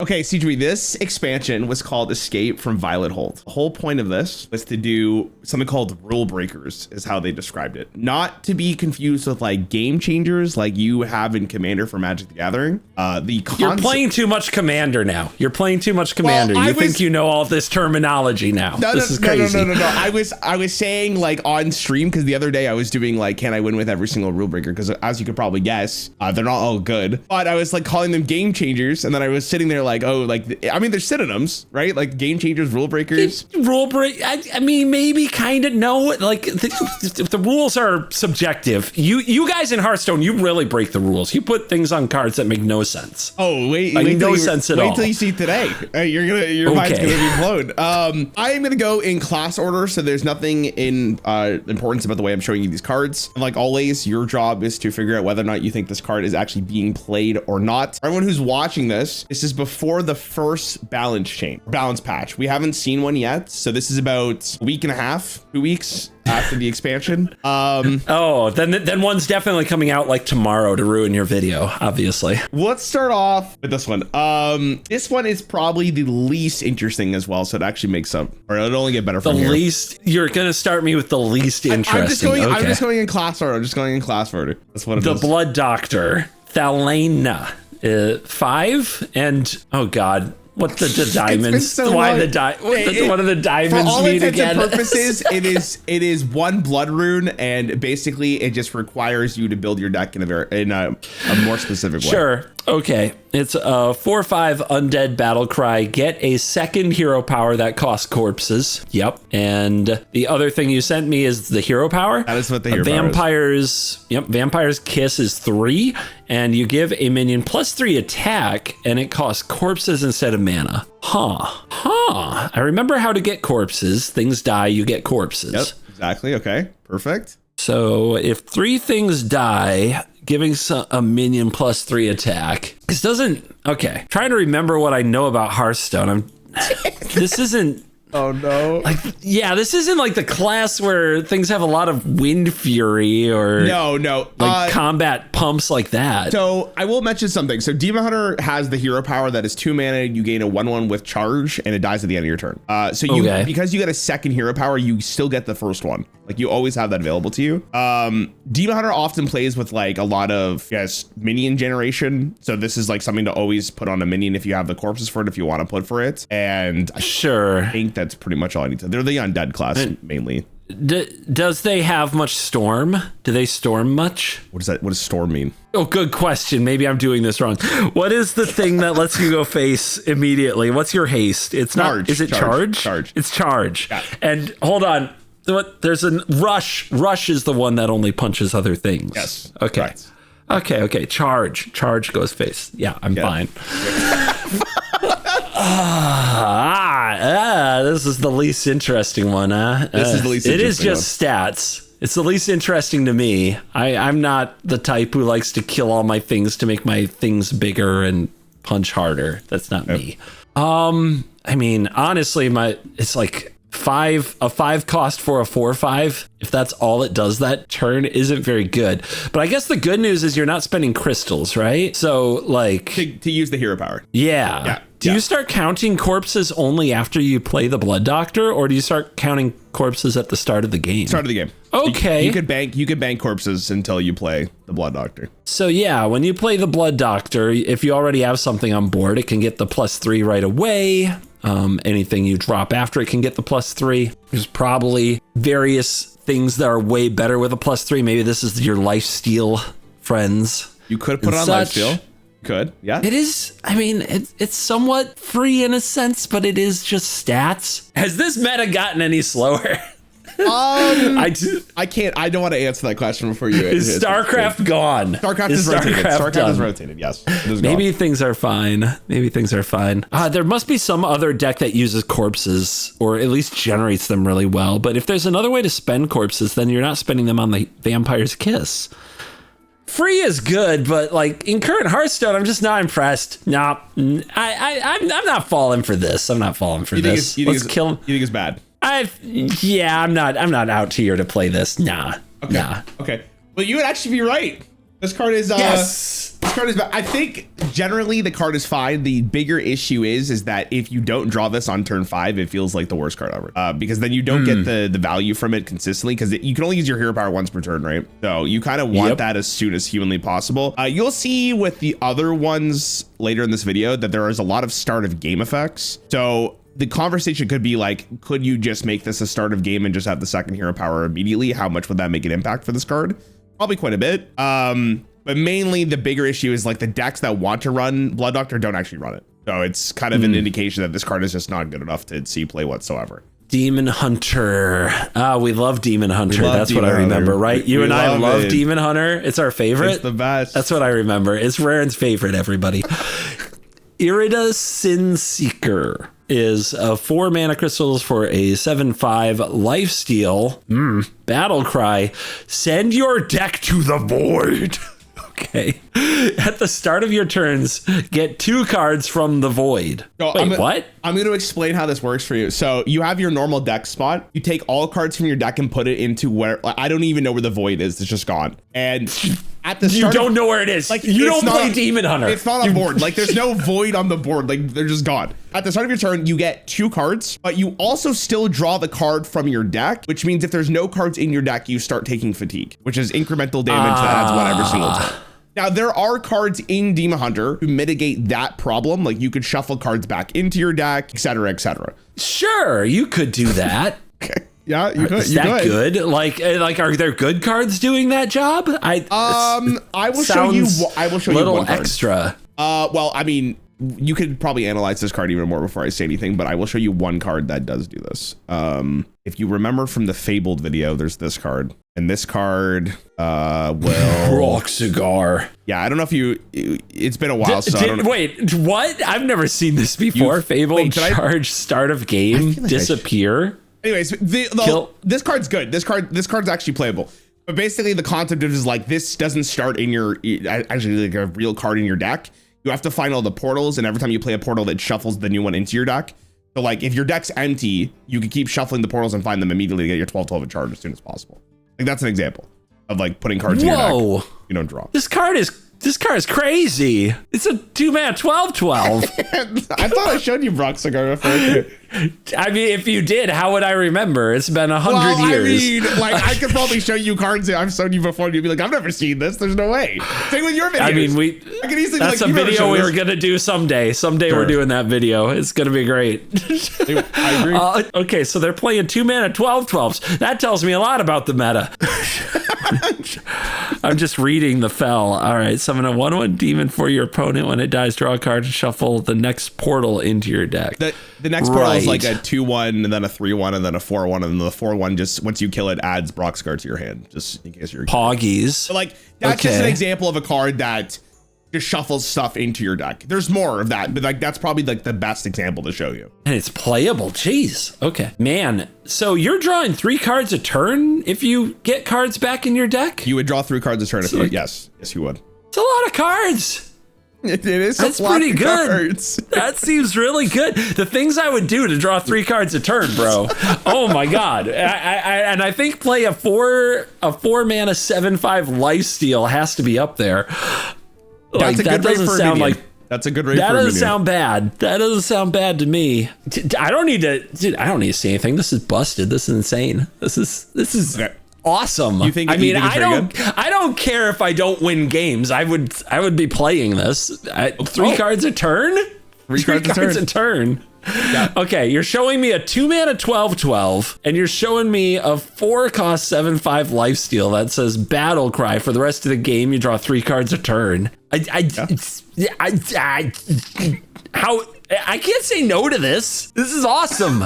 Okay, CJ, this expansion was called Escape from Violet Hold. The whole point of this was to do something called Rulebreakers, is how they described it. Not to be confused with like game changers like you have in Commander for Magic the Gathering. You're playing too much Commander now. You're playing too much Commander. Well, think you know all this terminology now. This is crazy. No. I was saying like on stream, because the other day I was doing like, can I win with every single Rulebreaker? Because as you could probably guess, they're not all good. But I was like calling them game changers, and then I was sitting there like, oh, like, I mean, they're synonyms, right? Like game changers, rule breakers. I mean, maybe kind of no. Like the rules are subjective. You guys in Hearthstone, you really break the rules. You put things on cards that make no sense. Oh, wait sense at all. Wait till you see today. Your mind's gonna be blown. I am gonna go in class order, so there's nothing in importance about the way I'm showing you these cards. And like always, your job is to figure out whether or not you think this card is actually being played or not. For everyone who's watching this is before the first balance patch. We haven't seen one yet, so this is about a week and a half, 2 weeks after the expansion. Then one's definitely coming out like tomorrow to ruin your video, obviously. Let's start off with this one. This one is probably the least interesting as well, so it actually makes up, or it'll only get better from here. You're gonna start me with the least interesting. I'm just going in class order. That's what it is. The Blood Doctor, Thalena, 5, and oh god. What the diamonds? So why long. What are the diamonds mean again? For all intents and purposes, it is one blood rune, and basically it just requires you to build your deck in a more specific way. Sure. Okay. It's a 4/5 undead battle cry. Get a second hero power that costs corpses. Yep. And the other thing you sent me is the hero power. That is what the hero power is. Yep. Vampire's Kiss is 3, and you give a minion +3 attack, and it costs corpses instead of mana. I remember how to get corpses. Things die, you get corpses. Yep. Exactly. Okay. Perfect. So if 3 things die, giving a minion +3 attack. This doesn't. Okay. Trying to remember what I know about Hearthstone. This isn't. Oh no. This isn't like the class where things have a lot of wind fury or no combat pumps like that. So I will mention something. So Demon Hunter has the hero power that is 2 mana. You gain a 1/1 with charge, and it dies at the end of your turn. Because you get a second hero power, you still get the first one. Like you always have that available to you. Demon Hunter often plays with like a lot of minion generation. So this is like something to always put on a minion if you have the corpses for it, if you want to put for it. And I think that's pretty much all I need to. They're the undead class mainly. Does they have much storm? Do they storm much? What does storm mean? Oh, good question. Maybe I'm doing this wrong. What is the thing that lets you go face immediately? What's your haste? It's not. Charge. Is it charge? Charge. It's charge. Yeah. And hold on. There's a rush. Rush is the one that only punches other things. Yes. Okay. Right. Okay. Charge goes face. Yeah, I'm fine. This is the least interesting one. This is the least interesting one. It is just stats. It's the least interesting to me. I'm not the type who likes to kill all my things to make my things bigger and punch harder. That's not me. I mean, honestly, it's like a 5 cost for a 4/5. If that's all it does that turn, isn't very good. But I guess the good news is you're not spending crystals, right? So like to use the hero power. Yeah. Do you start counting corpses only after you play the Blood Doctor, or do you start counting corpses at the start of the game? Start of the game. Okay. You could bank corpses until you play the Blood Doctor. So yeah, when you play the Blood Doctor, if you already have something on board, it can get the +3 right away. Anything you drop after it can get the +3. There's probably various things that are way better with a +3. Maybe this is your lifesteal friends. You could put it on lifesteal. Could, yeah. It is, I mean, it's somewhat free in a sense, but it is just stats. Has this meta gotten any slower? I don't want to answer that question before you. Is StarCraft gone? StarCraft is rotated. StarCraft is rotated, yes. Maybe things are fine. There must be some other deck that uses corpses, or at least generates them really well. But if there's another way to spend corpses, then you're not spending them on the Vampire's Kiss. Free is good, but like in current Hearthstone, I'm just not impressed. Nah, I'm not falling for this. Let's kill him. You think it's bad? I'm not out here to play this. Nah. Okay. Well, you would actually be right. This card is yes. This card is bad. I think generally the card is fine. The bigger issue is that if you don't draw this on turn 5, it feels like the worst card ever. Because then you don't get the value from it consistently, because you can only use your hero power once per turn, right? So you kind of want that as soon as humanly possible. You'll see with the other ones later in this video that there is a lot of start of game effects. So the conversation could be like, could you just make this a start of game and just have the second hero power immediately? How much would that make an impact for this card? Probably quite a bit. But mainly the bigger issue is like the decks that want to run Blood Doctor don't actually run it. So it's kind of an indication that this card is just not good enough to see play whatsoever. Demon Hunter. We love Demon Hunter. That's what I remember, right? You and I love Demon Hunter. It's our favorite. It's the best. That's what I remember. It's Rarran's favorite, everybody. Irida Sin Seeker is 4 mana crystals for a 7/5 lifesteal. Battle cry. Send your deck to the void. Okay. At the start of your turns, get 2 cards from the void. Wait, what? I'm going to explain how this works for you. So you have your normal deck spot. You take all cards from your deck and put it into where, I don't even know where the void is. It's just gone. And at the start, you don't know where it is. Like, you don't play Demon Hunter. It's not on board. Like, there's no void on the board. Like, they're just gone. At the start of your turn, you get 2 cards, but you also still draw the card from your deck, which means if there's no cards in your deck, you start taking fatigue, which is incremental damage that adds 1 every single turn. Now, there are cards in Demon Hunter to mitigate that problem. Like, you could shuffle cards back into your deck, et cetera, et cetera. Sure, you could do that. Okay. Yeah, you could. Is that good? Like, are there good cards doing that job? I will show you. I will show you one card. Extra. Well, I mean, you could probably analyze this card even more before I say anything, but I will show you one card that does do this. If you remember from the Fabled video, there's this card, and this card Rock Cigar. Yeah, I don't know if it's been a while, so I don't know. Wait, what? I've never seen this before. Fabled charge start of game disappear. Anyways, this card's good. This card's actually playable. But basically, the concept is like, this doesn't start in your actually like a real card in your deck. You have to find all the portals, and every time you play a portal, it shuffles the new one into your deck. So like, if your deck's empty, you can keep shuffling the portals and find them immediately to get your 12/12 in charge as soon as possible. Like, that's an example of like putting cards in your deck you don't draw. This card is crazy. It's a 2-mana 12/12. I thought I showed you Rock Cigar before. I mean, if you did, how would I remember? It's been 100 years. I mean, like, I could probably show you cards that I've shown you before, and you'd be like, I've never seen this. There's no way. Same with your videos. I mean, I could easily that's like, a video we were gonna do someday. Someday we're doing that video. It's gonna be great. I agree. Okay, so they're playing 2-mana 12/12s. That tells me a lot about the meta. I'm just reading the fell. All right, summon a 1/1 demon for your opponent. When it dies, draw a card and shuffle the next portal into your deck. The next portal is like a 2/1, and then a 3/1, and then a 4/1, and then the 4/1 just, once you kill it, adds Broxguard to your hand, just in case you're Poggies. But like, that's just an example of a card that just shuffles stuff into your deck. There's more of that, but like, that's probably like the best example to show you. And it's playable. Jeez. Okay, man. So you're drawing 3 cards a turn if you get cards back in your deck? You would draw 3 cards a turn. Yes, you would. It's a lot of cards. It is. That's pretty good. That seems really good. The things I would do to draw 3 cards a turn, bro. Oh my god. And I think play a 4 mana 7/5 lifesteal has to be up there. Like, that doesn't sound like. That's a good rate. That doesn't sound bad. That doesn't sound bad to me. I don't need to say anything. This is busted. This is insane. This is. Okay. Awesome. You think? I don't care if I don't win games. I would be playing this. 3 cards a turn. 3 cards a turn. Yeah. Okay, you're showing me a 2-mana 12/12, and you're showing me a 4-cost 7/5 lifesteal that says Battle Cry. For the rest of the game, you draw 3 cards a turn. How? I can't say no to this. This is awesome.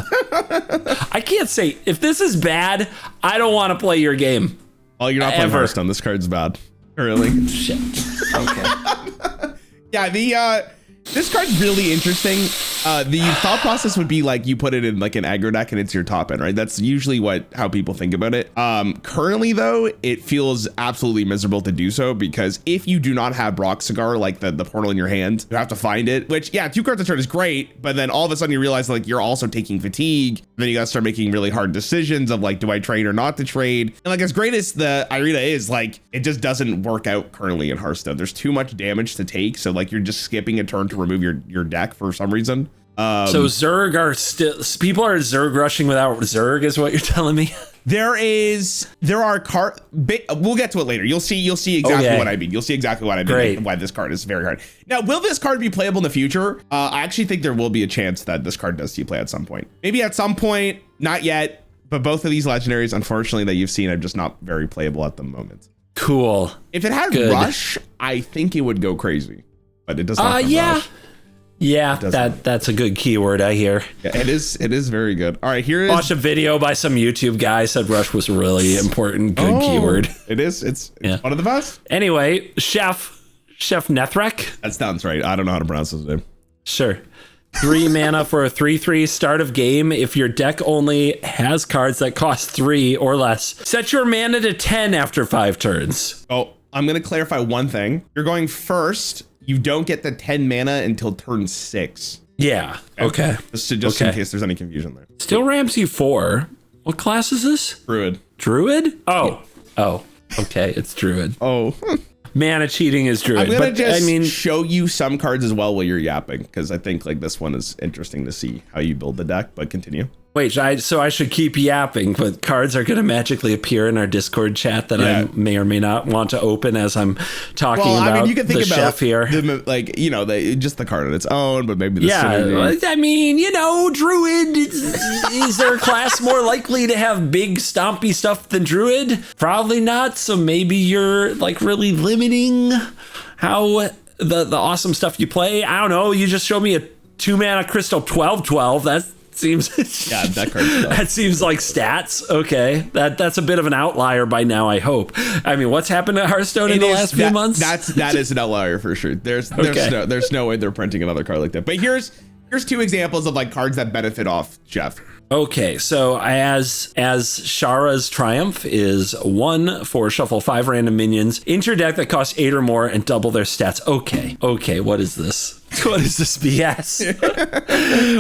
I can't say, if this is bad, I don't want to play your game. Oh, you're not playing Hearthstone. This card's bad. Really? Shit. Okay. Yeah, this card's really interesting. The thought process would be like you put it in like an aggro deck and it's your top end, right? That's usually how people think about it. Currently though, it feels absolutely miserable to do so because if you do not have Brock Cigar, like the portal in your hand, you have to find it, which yeah, 2 cards a turn is great, but then all of a sudden you realize like you're also taking fatigue. Then you gotta start making really hard decisions of like, do I trade or not to trade? And like as great as the Irina is, like it just doesn't work out currently in Hearthstone. There's too much damage to take. So like you're just skipping a turn to remove your deck for some reason. So Zerg people are Zerg rushing without Zerg is what you're telling me? There are we'll get to it later. You'll see exactly what I mean. You'll see exactly what I mean. Great. Why this card is very hard. Now, will this card be playable in the future? I actually think there will be a chance that this card does see play at some point. Maybe at some point, not yet, but both of these legendaries, unfortunately, that you've seen are just not very playable at the moment. Cool. If it had Rush, I think it would go crazy, but it does not. Rush. Yeah, that's a good keyword, I hear. Yeah, it is very good. All right, here is... Watch a video by some YouTube guy, said Rush was really important. Good keyword. It is. It's one of the best. Anyway, Chef Nethrek. That sounds right. I don't know how to pronounce his name. Sure. 3 mana for a 3/3 start of game. If your deck only has cards that cost 3 or less, set your mana to 10 after 5 turns. Oh, I'm going to clarify one thing. You're going first. You don't get the 10 mana until turn 6. Yeah. Okay. Just in case there's any confusion there. Still Ramsey 4. What class is this? Druid. Druid? Oh. Okay. It's Druid. Oh. Mana cheating is Druid. I'm gonna just show you some cards as well while you're yapping because I think like this one is interesting to see how you build the deck. But continue. Wait, so I should keep yapping, but cards are going to magically appear in our Discord chat that I may or may not want to open as I'm talking about you can think about chef here. Like, just the card on its own, but maybe the synergy. I mean, Druid, is there a class more likely to have big stompy stuff than Druid? Probably not, so maybe you're like really limiting how the awesome stuff you play. I don't know, you just showed me a 2 mana crystal 12/12, that seems like stats. Okay, that's a bit of an outlier by now, I hope. I mean, what's happened at Hearthstone in the last few months? That is an outlier for sure. There's no way they're printing another card like that. But here's 2 examples of like cards that benefit off Jeff. Okay, so as Shara's Triumph is 1 for shuffle 5 random minions into your deck that costs 8 or more and double their stats. Okay, what is this? What is this BS?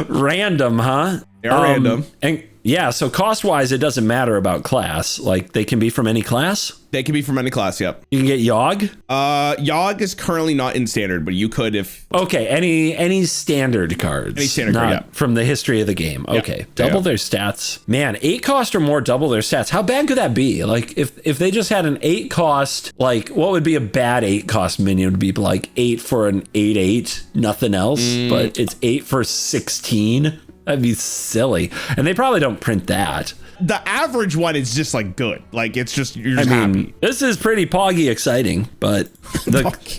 Random, huh? They're random. And yeah, so cost-wise, it doesn't matter about class. Like, they can be from any class? They can be from any class, yep. You can get Yogg? Yogg is currently not in standard, but you could if... Okay, any standard cards. Any standard card, yeah. From the history of the game. Okay, double their stats. Man, 8 cost or more double their stats. How bad could that be? Like, if they just had an 8 cost, like, what would be a bad 8 cost minion? It would be like 8 for an 8/8, nothing else, but it's 8 for 16. That'd be silly. And they probably don't print that. The average one is just like good. Like it's just, you're just happy. This is pretty poggy exciting, but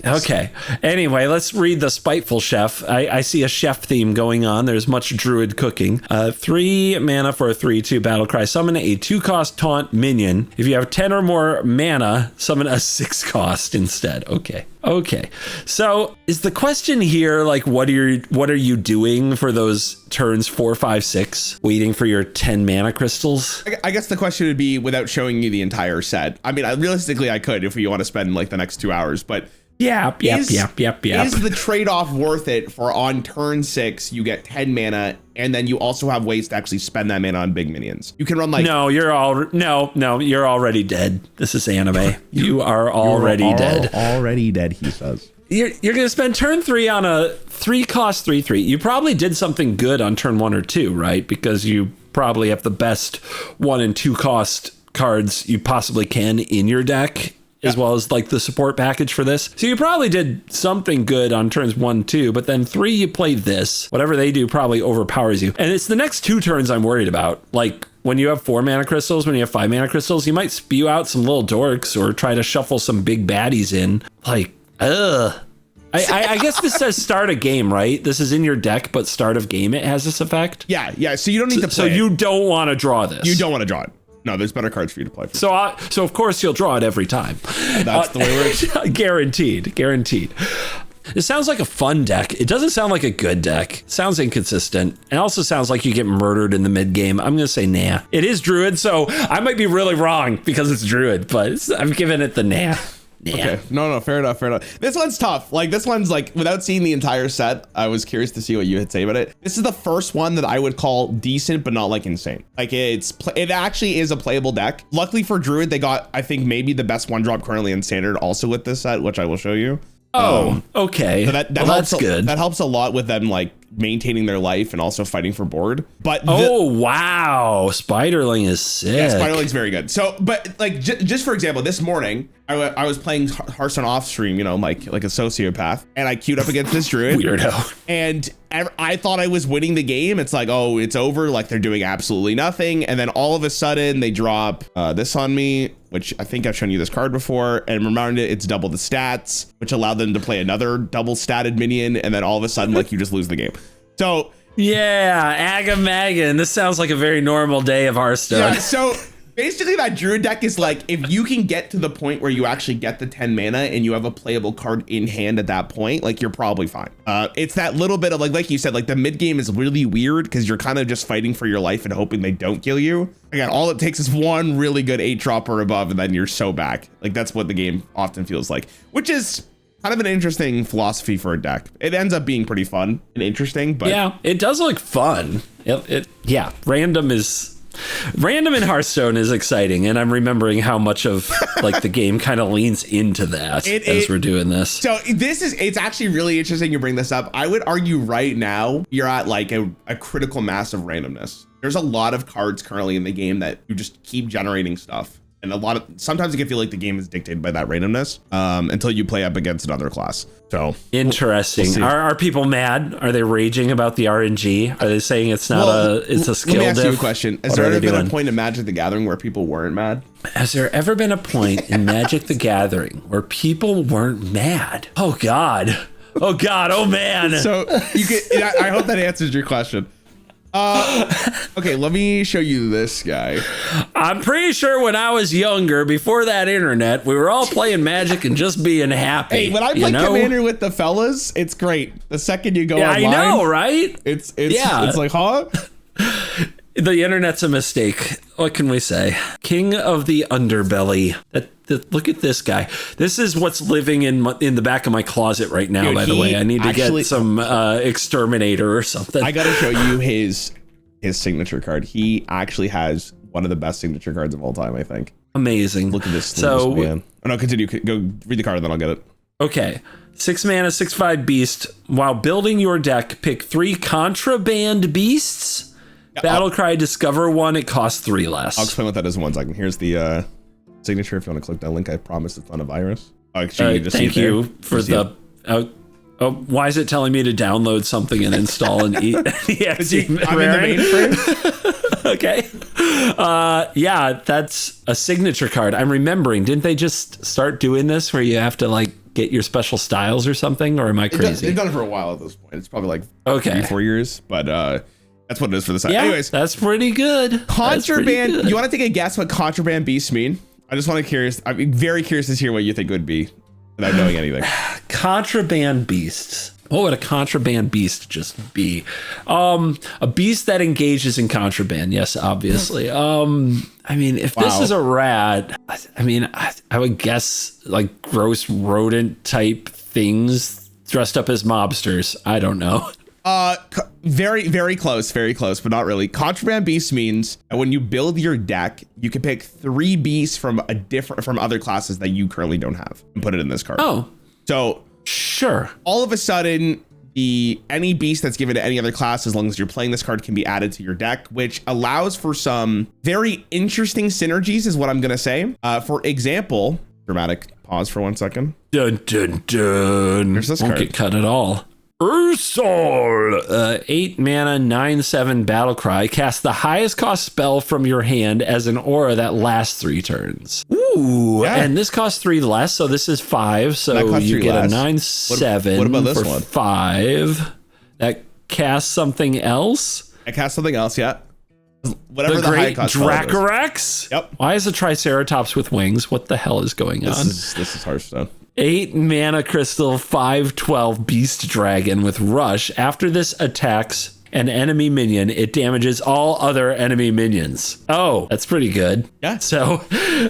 okay. Anyway, let's read the Spiteful Chef. I see a chef theme going on. There's much Druid cooking. 3 mana for a 3/2 Battlecry. Summon a 2-cost taunt minion. If you have 10 or more mana, summon a 6-cost instead. Okay. So is the question here, like, what are you doing for those turns 4, 5, 6, waiting for your 10 mana crystals? I guess the question would be without showing you the entire set. I mean, realistically, I could if you want to spend like the next 2 hours, but Yep. Is the trade-off worth it for on turn 6, you get 10 mana, and then you also have ways to actually spend that mana on big minions? You can run like... No, you're already dead. This is anime. You are already dead. Already dead, he says. You're going to spend turn 3 on a 3-cost 3/3. You probably did something good on turn 1 or 2, right? Because you probably have the best 1 and 2 cost cards you possibly can in your deck, as well as like the support package for this. So you probably did something good on turns 1, 2, but then 3, you play this. Whatever they do probably overpowers you. And it's the next 2 turns I'm worried about. Like when you have 4 mana crystals, when you have 5 mana crystals, you might spew out some little dorks or try to shuffle some big baddies in. Like, I guess this says start a game, right? This is in your deck, but start of game, it has this effect. Yeah. So you don't need to play. So you don't want to draw this. You don't want to draw it. No, there's better cards for you to play. So of course you'll draw it every time. That's the way it works. Guaranteed. It sounds like a fun deck. It doesn't sound like a good deck. It sounds inconsistent. It also sounds like you get murdered in the mid game. I'm going to say nah. It is Druid, so I might be really wrong because it's Druid, but I'm giving it the nah. Yeah. Okay. No, fair enough. This one's tough. Like this one's like, without seeing the entire set, I was curious to see what you had to say about it. This is the first one that I would call decent, but not like insane. Like it actually is a playable deck. Luckily for Druid, they got, I think, maybe the best one drop currently in standard also with this set, which I will show you. Okay. So that's good. That helps a lot with them like maintaining their life and also fighting for board. But wow, Spiderling is sick. Yeah, Spiderling's very good. So, but like just for example, this morning I was playing Hearthstone off stream, you know, like a sociopath, and I queued up against this Druid. Weirdo. And I thought I was winning the game. It's like, oh, it's over. Like they're doing absolutely nothing, and then all of a sudden they drop this on me, which I think I've shown you this card before, and remember it's double the stats, which allowed them to play another double statted minion, and then all of a sudden like you just lose the game. So yeah, Agamagan. This sounds like a very normal day of Hearthstone. Yeah, so basically that Druid deck is like, if you can get to the point where you actually get the 10 mana and you have a playable card in hand at that point, like you're probably fine. It's that little bit of like you said, like the mid game is really weird because you're kind of just fighting for your life and hoping they don't kill you. Again, all it takes is one really good 8-drop or above, and then you're so back. Like that's what the game often feels like, which is kind of an interesting philosophy for a deck. It ends up being pretty fun and interesting, but yeah, it does look fun. Yeah, random in Hearthstone is exciting, and I'm remembering how much of like the game kind of leans into that as we're doing this. So it's actually really interesting you bring this up. I would argue right now you're at like a critical mass of randomness. There's a lot of cards currently in the game that you just keep generating stuff. And sometimes it can feel like the game is dictated by that randomness until you play up against another class. So interesting. We'll are people mad? Are they raging about the RNG? Are they saying it's not it's a skill? Let me ask you a question. Has there ever been a point in Magic the Gathering where people weren't mad? Has there ever been a point in Magic the Gathering where people weren't mad? Oh God. Oh man. So I hope that answers your question. Okay, let me show you this guy. I'm pretty sure when I was younger, before that internet, we were all playing Magic and just being happy. Hey, when I play Commander with the fellas, it's great. The second you go online, I know, right? It's like, huh? The internet's a mistake. What can we say? King of the underbelly. Look at this guy. This is what's living in the back of my closet right now. Dude, by the way, I need to get some exterminator or something. I gotta show you his signature card. He actually has one of the best signature cards of all time, I think. Amazing. Look at this. Man. Oh no, continue. Go read the card, and then I'll get it. Okay. 6 mana, 6/5 beast. While building your deck, pick 3 contraband beasts. Battlecry, discover 1. It costs 3 less. I'll explain what that is in 1 second. Here's the signature. If you want to click that link, I promise it's not a virus. Thank you for the. Why is it telling me to download something and install and eat? Yes, I'm in the mainframe. Okay. Yeah, that's a signature card. I'm remembering. Didn't they just start doing this where you have to like get your special styles or something? Or am I crazy? They've done it for a while at this point. It's probably like 3-4 years, but that's what it is for the site. Yeah, anyways, that's pretty good. Contraband. You want to take a guess what contraband beasts mean? I'm very curious to hear what you think it would be without knowing anything. Contraband beasts. What would a contraband beast just be? A beast that engages in contraband. Yes, obviously. I mean, if this is a rat, I mean, I would guess like gross rodent type things dressed up as mobsters. I don't know. Very, very close, but not really. Contraband beast means that when you build your deck, you can pick 3 beasts from other classes that you currently don't have and put it in this card. Oh, so sure. All of a sudden, any beast that's given to any other class, as long as you're playing this card, can be added to your deck, which allows for some very interesting synergies, is what I'm gonna say. For example, dramatic pause for 1 second. Dun dun dun. There's this card. Won't get cut at all. Ursol, 8 mana, 9/7 Battlecry. Cast the highest cost spell from your hand as an aura that lasts 3 turns. Ooh, yeah. And this costs 3 less, so this is 5. So you get a 9/7 what about this for one? 5. That casts something else. I cast something else, yeah. Whatever the high cost Dracorex. Yep. Why is a Triceratops with wings? What the hell is going on? This is Hearthstone. 8 mana crystal, 5/12 beast dragon with rush. After this attacks an enemy minion, it damages all other enemy minions. Oh, that's pretty good. Yeah. So,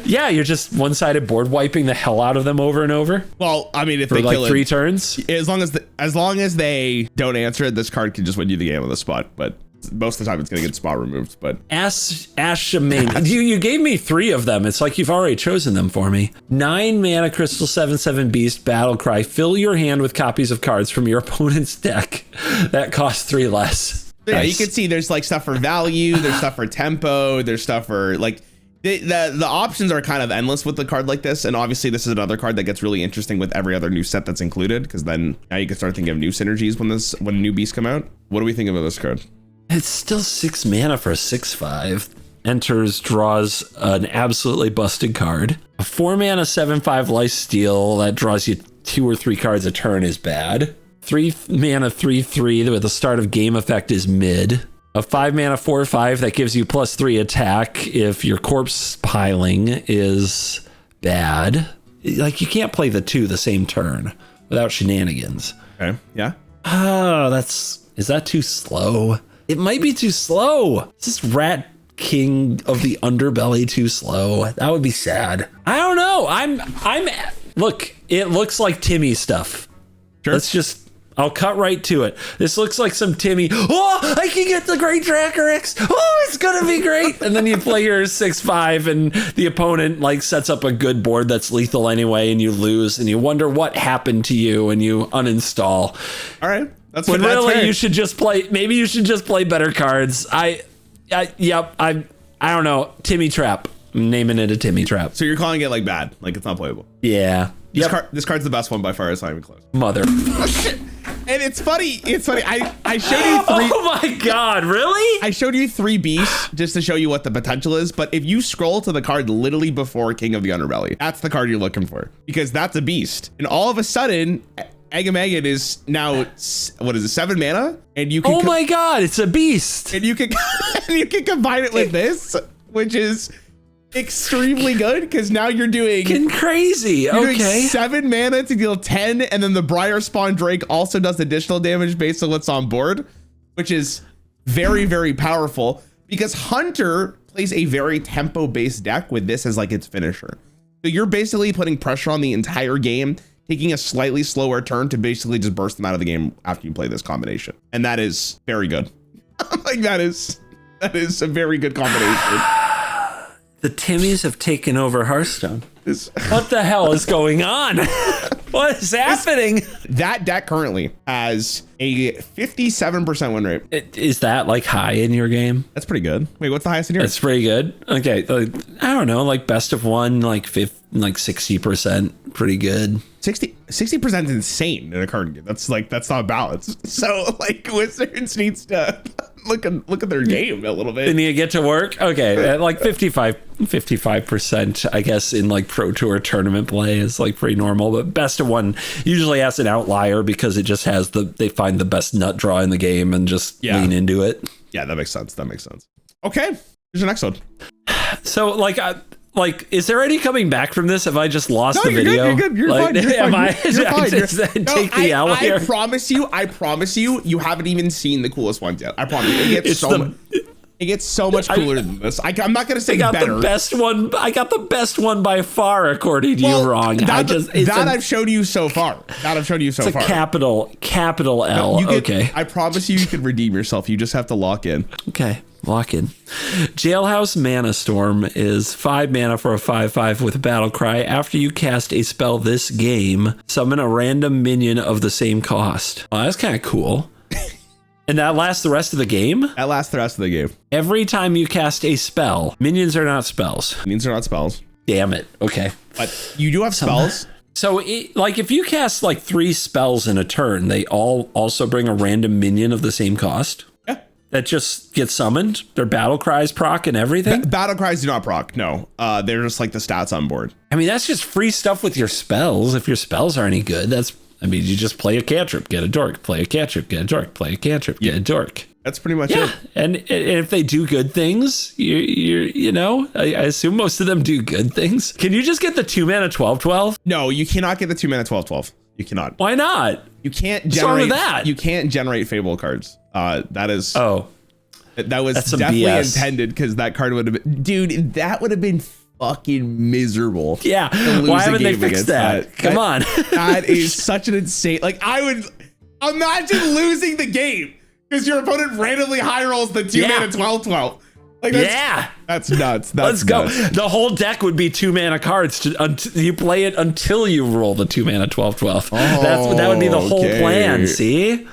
yeah, you're just one-sided board wiping the hell out of them over and over. Well, I mean, if for they like kill 3 turns, as long as they don't answer it, this card can just win you the game on the spot. But most of the time, it's going to get spot removed. But Ashamane, you gave me 3 of them. It's like you've already chosen them for me. 9 mana crystal, 7/7 beast, battle cry. Fill your hand with copies of cards from your opponent's deck that cost 3 less. Yeah, Nice. you can see there's like stuff for value, there's stuff for tempo, there's stuff for like the options are kind of endless with a card like this. And obviously this is another card that gets really interesting with every other new set that's included, because then now you can start thinking of new synergies when new beasts come out. What do we think about this card? It's still 6 mana for a 6/5. Enters, draws an absolutely busted card. A 4 mana 7/5 lifesteal that draws you 2 or 3 cards a turn is bad. 3 mana 3/3 with the start of game effect is mid. A 5 mana 4/5 that gives you +3 attack if your corpse piling is bad. Like, you can't play the 2 the same turn without shenanigans. Okay. Yeah. Oh, is that too slow? It might be too slow. Is this Rat King of the Underbelly too slow? That would be sad. I don't know. Look, it looks like Timmy stuff. Sure. I'll cut right to it. This looks like some Timmy. Oh, I can get the Great Tracker X. Oh, it's gonna be great. And then you play your 6/5 and the opponent like sets up a good board that's lethal anyway, and you lose and you wonder what happened to you and you uninstall. All right. That's When that's really fair. you should just play, maybe you should just play better cards. I don't know. Timmy Trap. I'm naming it a Timmy Trap. So you're calling it like bad, like it's not playable. Yeah. This card's the best one by far. It's not even close. Mother. And it's funny. I showed you 3. Oh my God, really? I showed you 3 beasts just to show you what the potential is. But if you scroll to the card literally before King of the Underbelly, that's the card you're looking for, because that's a beast. And all of a sudden, Agamemnon is now, what is it, 7 mana? And you can. Oh my God, it's a beast. And you can combine it with this, which is extremely good, because now you're doing crazy. doing Okay. 7 mana to deal 10, and then the Briar Spawn Drake also does additional damage based on what's on board, which is very, very powerful, because Hunter plays a very tempo-based deck with this as like its finisher. So you're basically putting pressure on the entire game, taking a slightly slower turn to basically just burst them out of the game after you play this combination. And that is very good. Like that is a very good combination. The Timmies have taken over Hearthstone. What the hell is going on? What is happening? That deck currently has a 57% win rate. Is that like high in your game? That's pretty good. Wait, what's the highest in yours? That's pretty good. Okay, I don't know, like best of one, like 60%, pretty good. 60% is insane in a card game. That's not balanced. So like Wizards needs to look at their game a little bit. They need to get to work. Okay, at like 55%, I guess, in like Pro Tour tournament play is like pretty normal. But best of one usually has an outlier because it just has they find the best nut draw in the game and just lean into it. Yeah, that makes sense. Okay, here's your next one. So like, is there any coming back from this? Have I just lost the video? You're good. You're like, fine. You're fine. You're fine. Take the L here. I promise you, you haven't even seen the coolest ones yet. I promise you. It gets so much cooler than this. I'm not going to say better. The best one. I got the best one by far, according to you, wrong. I've showed you so far. It's a capital L. Okay. I promise you can redeem yourself. You just have to lock in. Okay. Lock in. Jailhouse Mana Storm is 5 mana for a 5/5 with a battle cry. After you cast a spell this game, summon a random minion of the same cost. Oh, that's kind of cool. And that lasts the rest of the game? That lasts the rest of the game. Every time you cast a spell, minions are not spells. Minions are not spells. Damn it. Okay. But you do have spells. So, like, if you cast like 3 spells in a turn, they all also bring a random minion of the same cost? Yeah. That just gets summoned? Their battle cries proc and everything? Battle cries do not proc, no. They're just like the stats on board. I mean, that's just free stuff with your spells. If your spells are any good, you just play a cantrip, get a dork, play a cantrip, get a dork, play a cantrip, get a dork. That's pretty much it. And if they do good things, you know, I assume most of them do good things. Can you just get the 2 mana 12/12? No, you cannot get the 2 mana 12/12. You cannot. Why not? You can't What's wrong with generate that? You can't generate Fable cards. That is that was that's some definitely BS. intended because that card would have been, dude, that would have been fucking miserable. Yeah. Why haven't they fixed that? Come on. That is such an insane, like, I would imagine losing the game because your opponent randomly high rolls the 2 mana 12/12. Like, that's nuts. Let's go. The whole deck would be 2 mana cards. You play it until you roll the 2 mana 12/12. That would be the whole plan. See?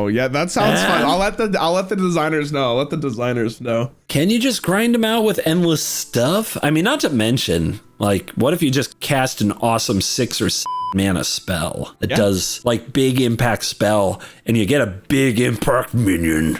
Yeah, that sounds fun. I'll let the designers know. I'll let the designers know. Can you just grind them out with endless stuff? I mean, not to mention, like, what if you just cast an awesome 6 or 7 mana spell that does like big impact spell, and you get a big impact minion?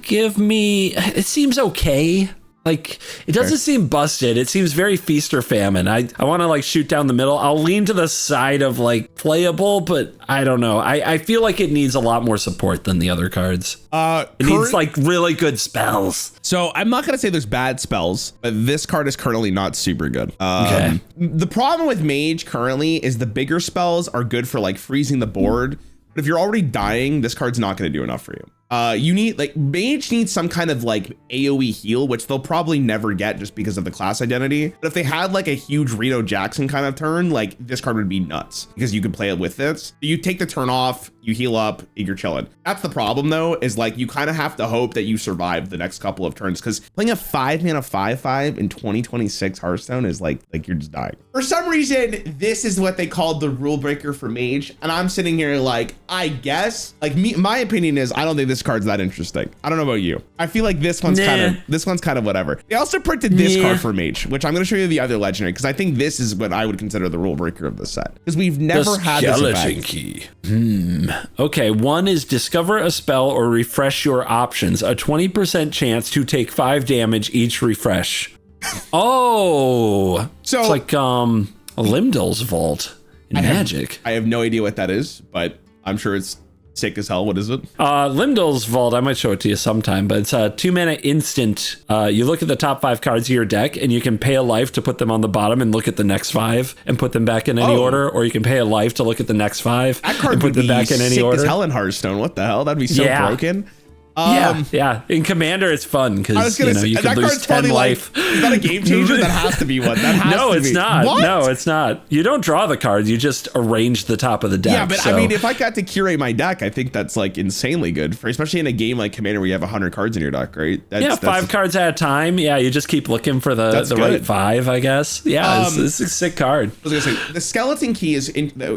Give me, it seems okay. Like, it doesn't seem busted. It seems very feast or famine. I want to like shoot down the middle. I'll lean to the side of like playable, but I don't know. I feel like it needs a lot more support than the other cards. It needs like really good spells. So I'm not gonna say there's bad spells, but this card is currently not super good. Okay. The problem with Mage currently is the bigger spells are good for like freezing the board. But if you're already dying, this card's not going to do enough for you. You need, like, Mage needs some kind of like AoE heal, which they'll probably never get just because of the class identity. But if they had like a huge Reno Jackson kind of turn, like, this card would be nuts because you could play it with this. You take the turn off, you heal up, and you're chilling. That's the problem though, is like you kind of have to hope that you survive the next couple of turns, because playing a 5 mana 5/5 in 2026 Hearthstone is like you're just dying. For some reason, this is what they called the rule breaker for Mage, and I'm sitting here like, I guess, like, my opinion is I don't think this card's that interesting. I don't know about you. I feel like this one's kind of whatever. They also printed this card for Mage, which I'm going to show you the other legendary, because I think this is what I would consider the rule breaker of the set, because we've never had this effect. Key. Okay, one is discover a spell or refresh your options. A 20% chance to take 5 damage each refresh. So it's like Limdol's Vault in Magic. I have no idea what that is, but I'm sure it's sick as hell. What is it? Limdol's Vault, I might show it to you sometime, but it's a 2 mana instant. You look at the top 5 cards of your deck, and you can pay a life to put them on the bottom and look at the next 5 and put them back in any order, or you can pay a life to look at the next 5 and put them back in any order. Sick as hell in Hearthstone. What the hell? That'd be so broken. Yeah. In Commander, it's fun because you can lose 10 life. Like, is that a game changer? That has to be one. That has no, to it's be. not. What? No, it's not. You don't draw the cards. You just arrange the top of the deck. Yeah, but I mean, if I got to curate my deck, I think that's like insanely good for, especially in a game like Commander where you have 100 cards in your deck, right? That's 5 cards at a time. Yeah, you just keep looking for the right 5, I guess. Yeah, it's a sick card. I was gonna say the Skeleton Key is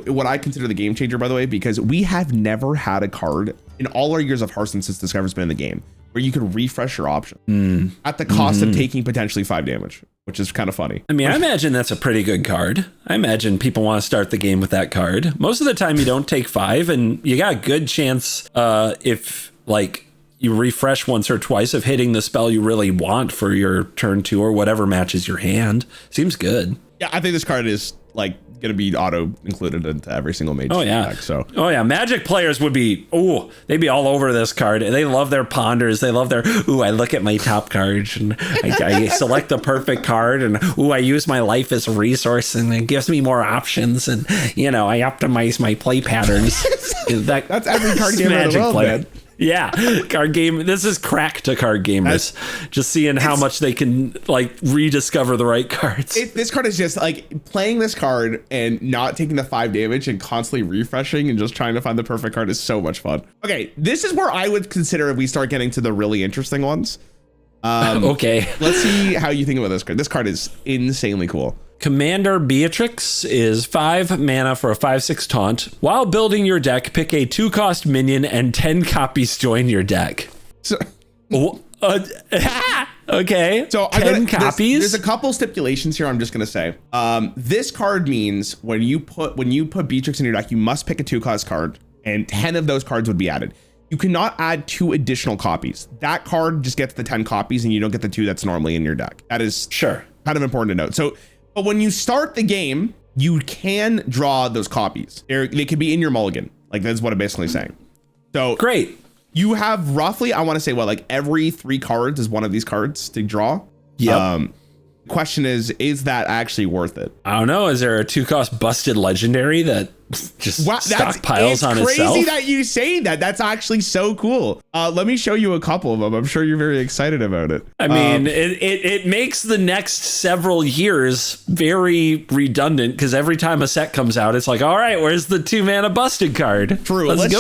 what I consider the game changer, by the way, because we have never had a card in all our years of Hearthstone since Discover's been in the game where you can refresh your option at the cost of taking potentially 5 damage, which is kind of funny. I mean, I imagine that's a pretty good card. I imagine people want to start the game with that card. Most of the time you don't take 5, and you got a good chance if like you refresh once or twice of hitting the spell you really want for your turn 2 or whatever matches your hand. Seems good. Yeah, I think this card is like going to be auto included into every single Mage deck. So Magic players would be they'd be all over this card. They love their ponders. They love their I look at my top cards and I select the perfect card, and I use my life as a resource, and it gives me more options, and I optimize my play patterns. That's every card game in the world, man. Yeah, card game. This is crack to card gamers. Just seeing how much they can like rediscover the right cards. This card is just like playing this card and not taking the 5 damage and constantly refreshing and just trying to find the perfect card is so much fun. Okay, this is where I would consider if we start getting to the really interesting ones. Okay, let's see how you think about this card. This card is insanely cool. Commander Beatrix is 5 mana for a 5/6 taunt. While building your deck, pick a 2-cost minion and 10 copies join your deck. So, okay. So 10 copies. There's a couple stipulations here. I'm just gonna say, this card means when you put Beatrix in your deck, you must pick a 2-cost card, and 10 of those cards would be added. You cannot add 2 additional copies. That card just gets the 10 copies, and you don't get the 2 that's normally in your deck. That is kind of important to note. So. But when you start the game, you can draw those copies. They could be in your mulligan. Like, that's what I'm basically saying. So great. You have roughly, I want to say, what, like every 3 cards is one of these cards to draw. Yep. Question is that actually worth it? I don't know. Is there a 2-cost busted legendary that just stockpiles on itself? It's crazy that you say that. That's actually so cool. Let me show you a couple of them. I'm sure you're very excited about it. I mean, it makes the next several years very redundant because every time a set comes out, it's like, all right, where's the 2-mana busted card? True. Let's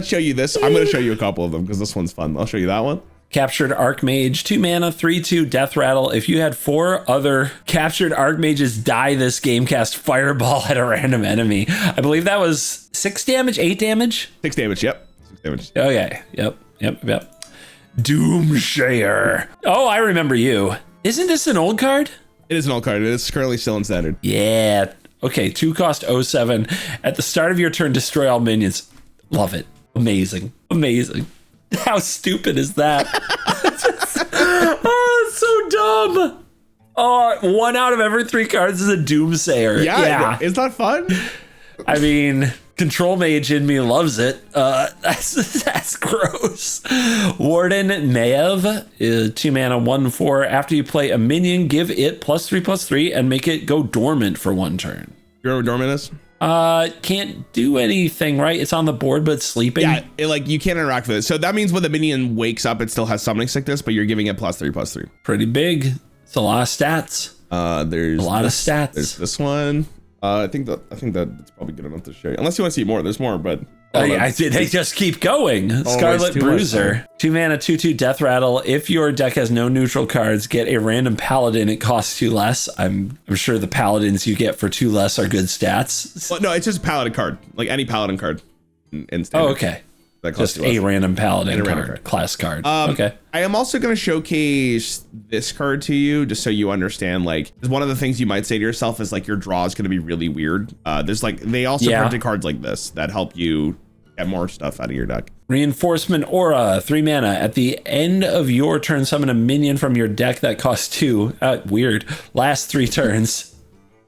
show you this. I'm going to show you a couple of them because this one's fun. I'll show you that one. Captured Archmage, 2-mana, 3/2 Death Rattle. If you had 4 other captured Archmages die this game, cast Fireball at a random enemy. I believe that was 6 damage, 8 damage? 6 damage, yep. 6 damage. Okay, yep. Doomsayer. Oh, I remember you. Isn't this an old card? It is an old card. It is currently still in standard. Yeah. Okay, 2-cost 07. At the start of your turn, destroy all minions. Love it. Amazing. How stupid is that? Oh, it's so dumb. Oh, 1 out of every 3 cards is a Doomsayer. Yeah. Is that fun? I mean, Control Mage in me loves it. That's gross. Warden Maev, 2-mana, 1/4. After you play a minion, give it +3/+3 and make it go dormant for 1 turn. You know what dormant is? Can't do anything, right? It's on the board, but it's sleeping. Yeah, you can't interact with it. So that means when the minion wakes up, it still has summoning sickness, but you're giving it +3/+3. Pretty big. It's a lot of stats. There's a lot of stats. There's this one. I think that's probably good enough to show you. Unless you want to see more, there's more, but they just keep going. Scarlet Bruiser, 2-mana, 2/2 Death Rattle. If your deck has no neutral cards, get a random paladin. It costs 2 less. I'm sure the paladins you get for 2 less are good stats. Well, no, it's just a paladin card, like any paladin card in standard. Oh, okay. Just a random paladin card, class card. Okay. I am also going to showcase this card to you just so you understand, like, one of the things you might say to yourself is like your draw is going to be really weird. There's like, they also printed cards like this that help you get more stuff out of your deck. Reinforcement Aura, 3 mana. At the end of your turn, summon a minion from your deck that costs 2. Weird. Last 3 turns.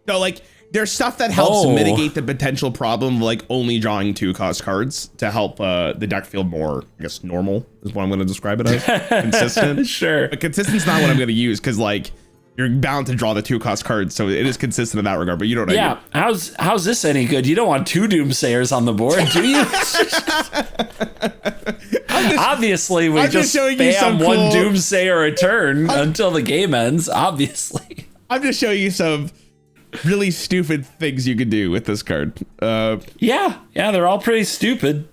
So like, there's stuff that helps mitigate the potential problem of like only drawing 2-cost cards to help the deck feel more, I guess, normal is what I'm going to describe it as. Consistent. Sure. But consistent's not what I'm going to use because like you're bound to draw the 2-cost cards, so it is consistent in that regard. But you know what I mean. How's this any good? You don't want 2 Doomsayers on the board, do you? Obviously, we just spam one Doomsayer a turn until the game ends. Obviously, I'm just showing you some really stupid things you could do with this card. Yeah, they're all pretty stupid.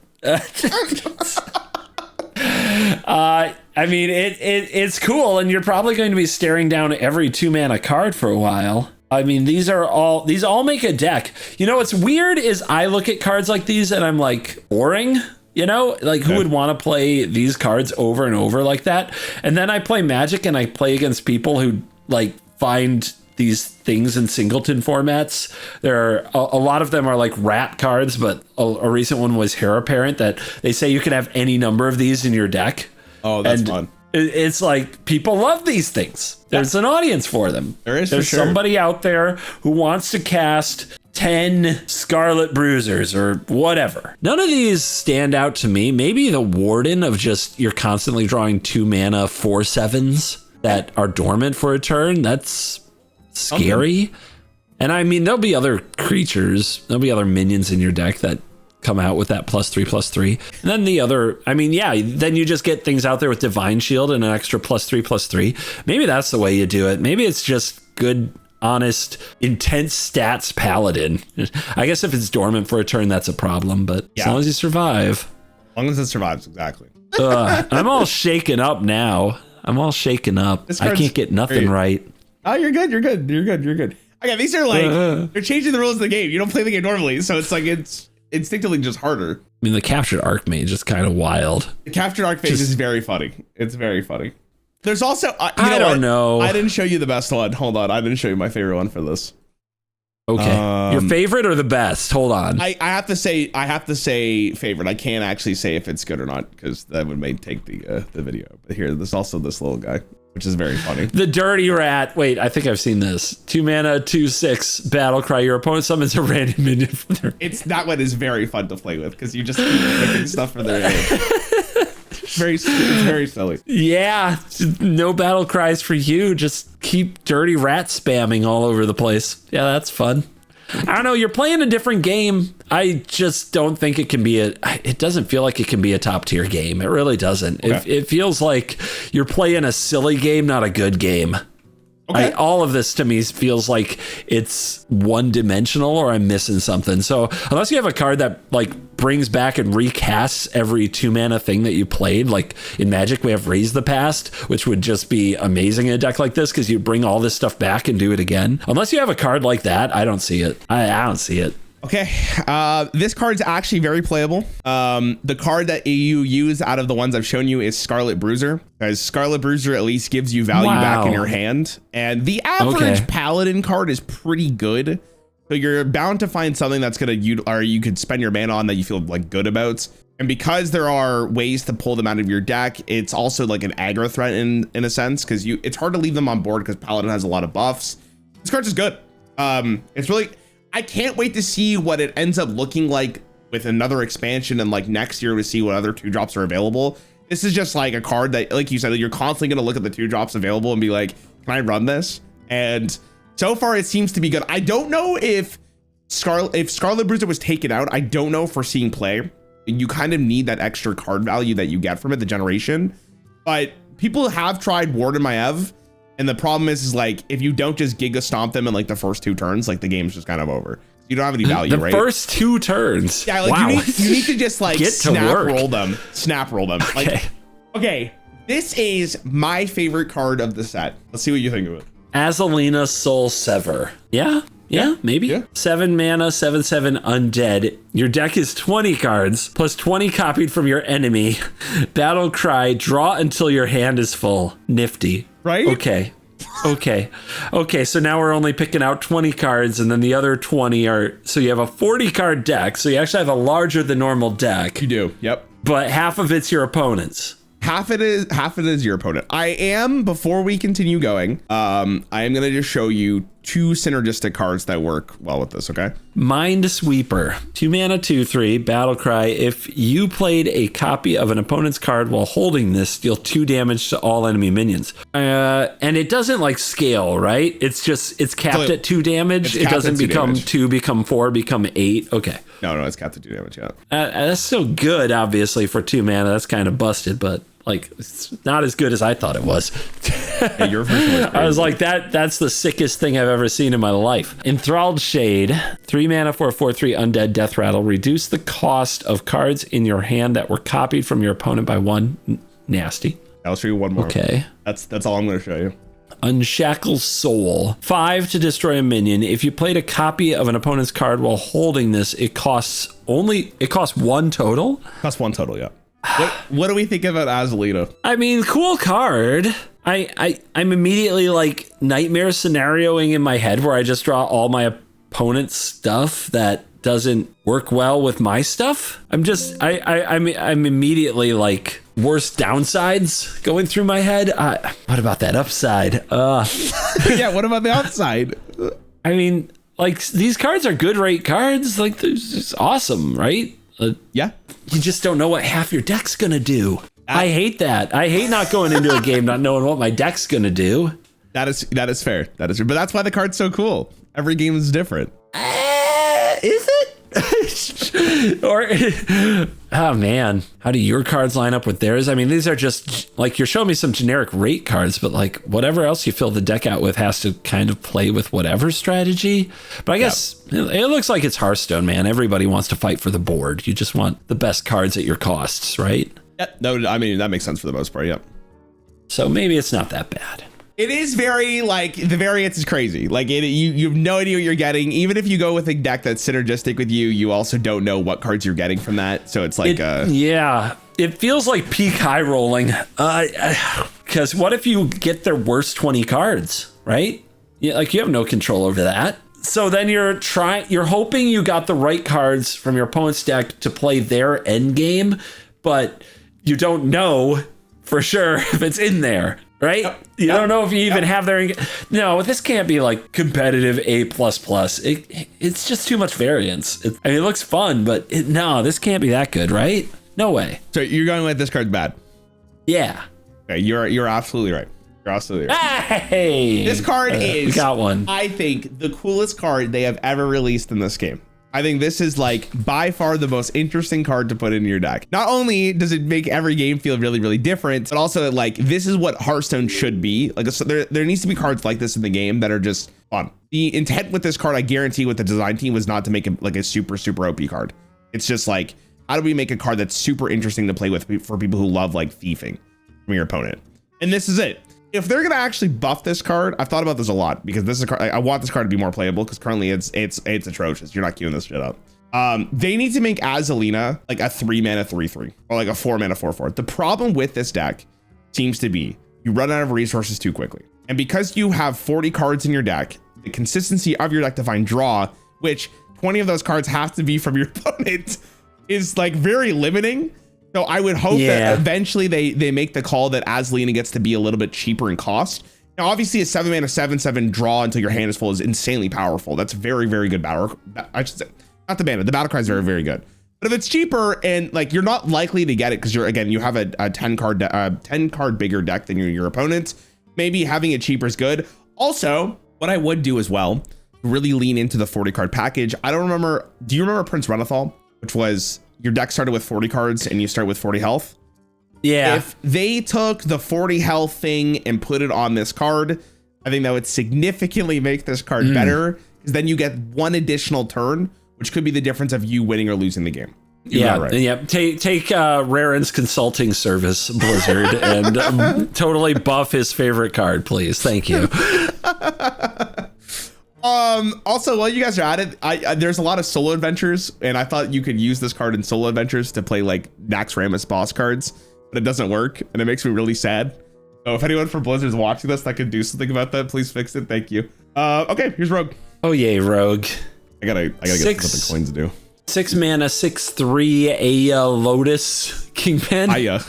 I mean, it's cool, and you're probably going to be staring down every 2-mana card for a while. I mean, these all make a deck. You know, what's weird is I look at cards like these and I'm like, boring. You know, like who would want to play these cards over and over like that? And then I play Magic and I play against people who like find these things in singleton formats. There are a lot of them are like rat cards, but a recent one was Heir Apparent that they say you can have any number of these in your deck. Oh, that's fun. It's like people love these things. There's an audience for them. There's somebody out there who wants to cast 10 Scarlet Bruisers or whatever. None of these stand out to me. Maybe the Warden of just you're constantly drawing 2-mana 4/7s that are dormant for a turn. That's scary. And I mean, there'll be other creatures, there'll be other minions in your deck that come out with that +3/+3. And then the other, I mean, then you just get things out there with Divine Shield and an extra +3/+3. Maybe that's the way you do it. Maybe it's just good, honest, intense stats paladin. I guess if it's dormant for a turn, that's a problem, but as long as you survive. As long as it survives, exactly. I'm all shaken up now. I can't get nothing right. Oh, you're good. Okay, these are like, they're changing the rules of the game. You don't play the game normally, so it's like, it's instinctively just harder. I mean, the Captured Archmage is kind of wild. The Captured Archmage is very funny. It's very funny. There's also, I don't know. I didn't show you the best one. Hold on. I didn't show you my favorite one for this. Okay. Your favorite or the best? Hold on. I have to say favorite. I can't actually say if it's good or not because that would take the video. But here, there's also this little guy. which is very funny. The Dirty Rat. Wait, I think I've seen this. 2 mana, 2/6 battle cry. Your opponent summons a random minion from their. That one is very fun to play with because you just keep picking stuff for their name. It's very silly. Yeah, no battle cries for you. Just keep Dirty Rat spamming all over the place. Yeah, that's fun. I don't know. You're playing a different game. I just don't think it can be it doesn't feel like it can be a top tier game. It really doesn't. Okay. It feels like you're playing a silly game, not a good game. Okay. All of this to me feels like it's one dimensional or I'm missing something. So unless you have a card that like brings back and recasts every 2 mana thing that you played, like in Magic we have Raise the Past, which would just be amazing in a deck like this because you bring all this stuff back and do it again. Unless you have a card like that, I don't see it. I don't see it. Okay, this card's actually very playable. The card that you use out of the ones I've shown you is Scarlet Bruiser, because Scarlet Bruiser at least gives you value back in your hand. And the average Paladin card is pretty good. So you're bound to find something that's gonna, or you could spend your mana on that you feel like good about. And because there are ways to pull them out of your deck, it's also like an aggro threat in a sense, because it's hard to leave them on board because Paladin has a lot of buffs. This card's just good. It's really, I can't wait to see what it ends up looking like with another expansion and like next year to see what other 2-drops are available. This is just like a card that, like you said, you're constantly going to look at the 2-drops available and be like, can I run this? And so far it seems to be good. I don't know if Scarlet Bruiser was taken out. I don't know if we're seeing play. You kind of need that extra card value that you get from it, the generation. But people have tried Warden Maev. And the problem is like, if you don't just Giga Stomp them in like the first 2 turns, like the game's just kind of over. You don't have any value, right? The first 2 turns. Yeah, like wow. you need to just like snap roll them. Okay. Like, okay, this is my favorite card of the set. Let's see what you think of it. Azalina Soul Sever. Yeah, maybe. Yeah. 7 mana, 7/7 undead. Your deck is 20 cards plus 20 copied from your enemy. Battle cry, draw until your hand is full. Nifty. Right? Okay, so now we're only picking out 20 cards and then the other 20 are, so you have a 40 card deck. So you actually have a larger than normal deck. You do, yep. But half of it's your opponent's. Half it is your opponent. Before we continue going, I am gonna just show you 2 synergistic cards that work well with this, okay? Mind Sweeper, 2 mana, 2/3, battle cry. If you played a copy of an opponent's card while holding this, deal 2 damage to all enemy minions. And it doesn't like scale, right? It's capped at 2 damage. It doesn't become 2, become 4, become 8. Okay. No, it's capped at 2 damage, yeah. That's so good, obviously, for 2 mana. That's kind of busted, but like, it's not as good as I thought it was. Hey, your version was crazy. I was like, that's the sickest thing I've ever seen in my life. Enthralled Shade, 3 mana for a 4/3 undead death rattle. Reduce the cost of cards in your hand that were copied from your opponent by 1. Nasty. I'll show you one more. Okay. That's all I'm going to show you. Unshackle Soul, 5 to destroy a minion. If you played a copy of an opponent's card while holding this, it costs 1 total? Costs 1 total, yeah. What do we think about Azalina? I mean, cool card. I'm immediately like nightmare scenarioing in my head where I just draw all my opponent's stuff that doesn't work well with my stuff. I'm immediately like worst downsides going through my head. What about that upside? Yeah, what about the upside? I mean, like these cards are good rate cards. Like it's awesome, right? Yeah. You just don't know what half your deck's gonna do. I hate that. I hate not going into a game not knowing what my deck's gonna do. That is fair. That is true. But that's why the card's so cool. Every game is different. Is it? Or oh man, how do your cards line up with theirs? I mean, these are just like, you're showing me some generic rate cards, but like whatever else you fill the deck out with has to kind of play with whatever strategy. But I guess it looks like it's Hearthstone, man. Everybody wants to fight for the board. You just want the best cards at your costs, right? Yeah, no, I mean, that makes sense for the most part. Yep. So maybe it's not that bad. It is very, like, the variance is crazy. Like, you have no idea what you're getting. Even if you go with a deck that's synergistic with you, you also don't know what cards you're getting from that. So it's like, yeah, it feels like peak high rolling. Because what if you get their worst 20 cards, right? Yeah, like you have no control over that. So then you're hoping you got the right cards from your opponent's deck to play their end game, but you don't know for sure if it's in there. right? You don't know if you even have their... No, this can't be like competitive A++. It's just too much variance. It looks fun, but no, this can't be that good, right? No way. So you're going with this card's bad? Yeah. Okay, you're absolutely right. You're absolutely right. Hey! This card is, we got one. I think, the coolest card they have ever released in this game. I think this is like by far the most interesting card to put in your deck. Not only does it make every game feel really, really different, but also like this is what Hearthstone should be. Like there needs to be cards like this in the game that are just fun. The intent with this card, I guarantee with the design team, was not to make it like a super, super OP card. It's just like, how do we make a card that's super interesting to play with for people who love like thieving from your opponent? And this is it. If they're gonna actually buff this card, I've thought about this a lot because this is a card, I want this card to be more playable because currently it's atrocious. You're not queuing this shit up. They need to make Azalina like a 3-mana 3/3 or like a 4-mana 4/4. The problem with this deck seems to be you run out of resources too quickly. And because you have 40 cards in your deck, the consistency of your deck to find draw, which 20 of those cards have to be from your opponent, is like very limiting. So I would hope that eventually they make the call that Azalina gets to be a little bit cheaper in cost. Now, obviously, a 7-mana 7/7 draw until your hand is full is insanely powerful. That's very, very good battle. I should say, not the mana. The battle cry is very, very good. But if it's cheaper and like you're not likely to get it because you have a 10 card bigger deck than your opponent, maybe having it cheaper is good. Also, what I would do as well, really lean into the 40 card package. I don't remember. Do you remember Prince Renathal, which was your deck started with 40 cards and you start with 40 health? Yeah. If they took the 40 health thing and put it on this card, I think that would significantly make this card better, because then you get one additional turn, which could be the difference of you winning or losing the game. Right. Yeah. Take Rarran's consulting service, Blizzard, and totally buff his favorite card, please. Thank you. Also, while you guys are at it, there's a lot of solo adventures, and I thought you could use this card in solo adventures to play like Naxxramas boss cards, but it doesn't work, and it makes me really sad. So if anyone from Blizzard is watching this that could do something about that, please fix it. Thank you. Okay, here's Rogue. Oh yay, Rogue. I gotta get what the coins do. 6 mana 6/3 Aya Lotus Kingpin. Aya.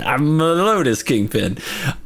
I'm a Lotus Kingpin.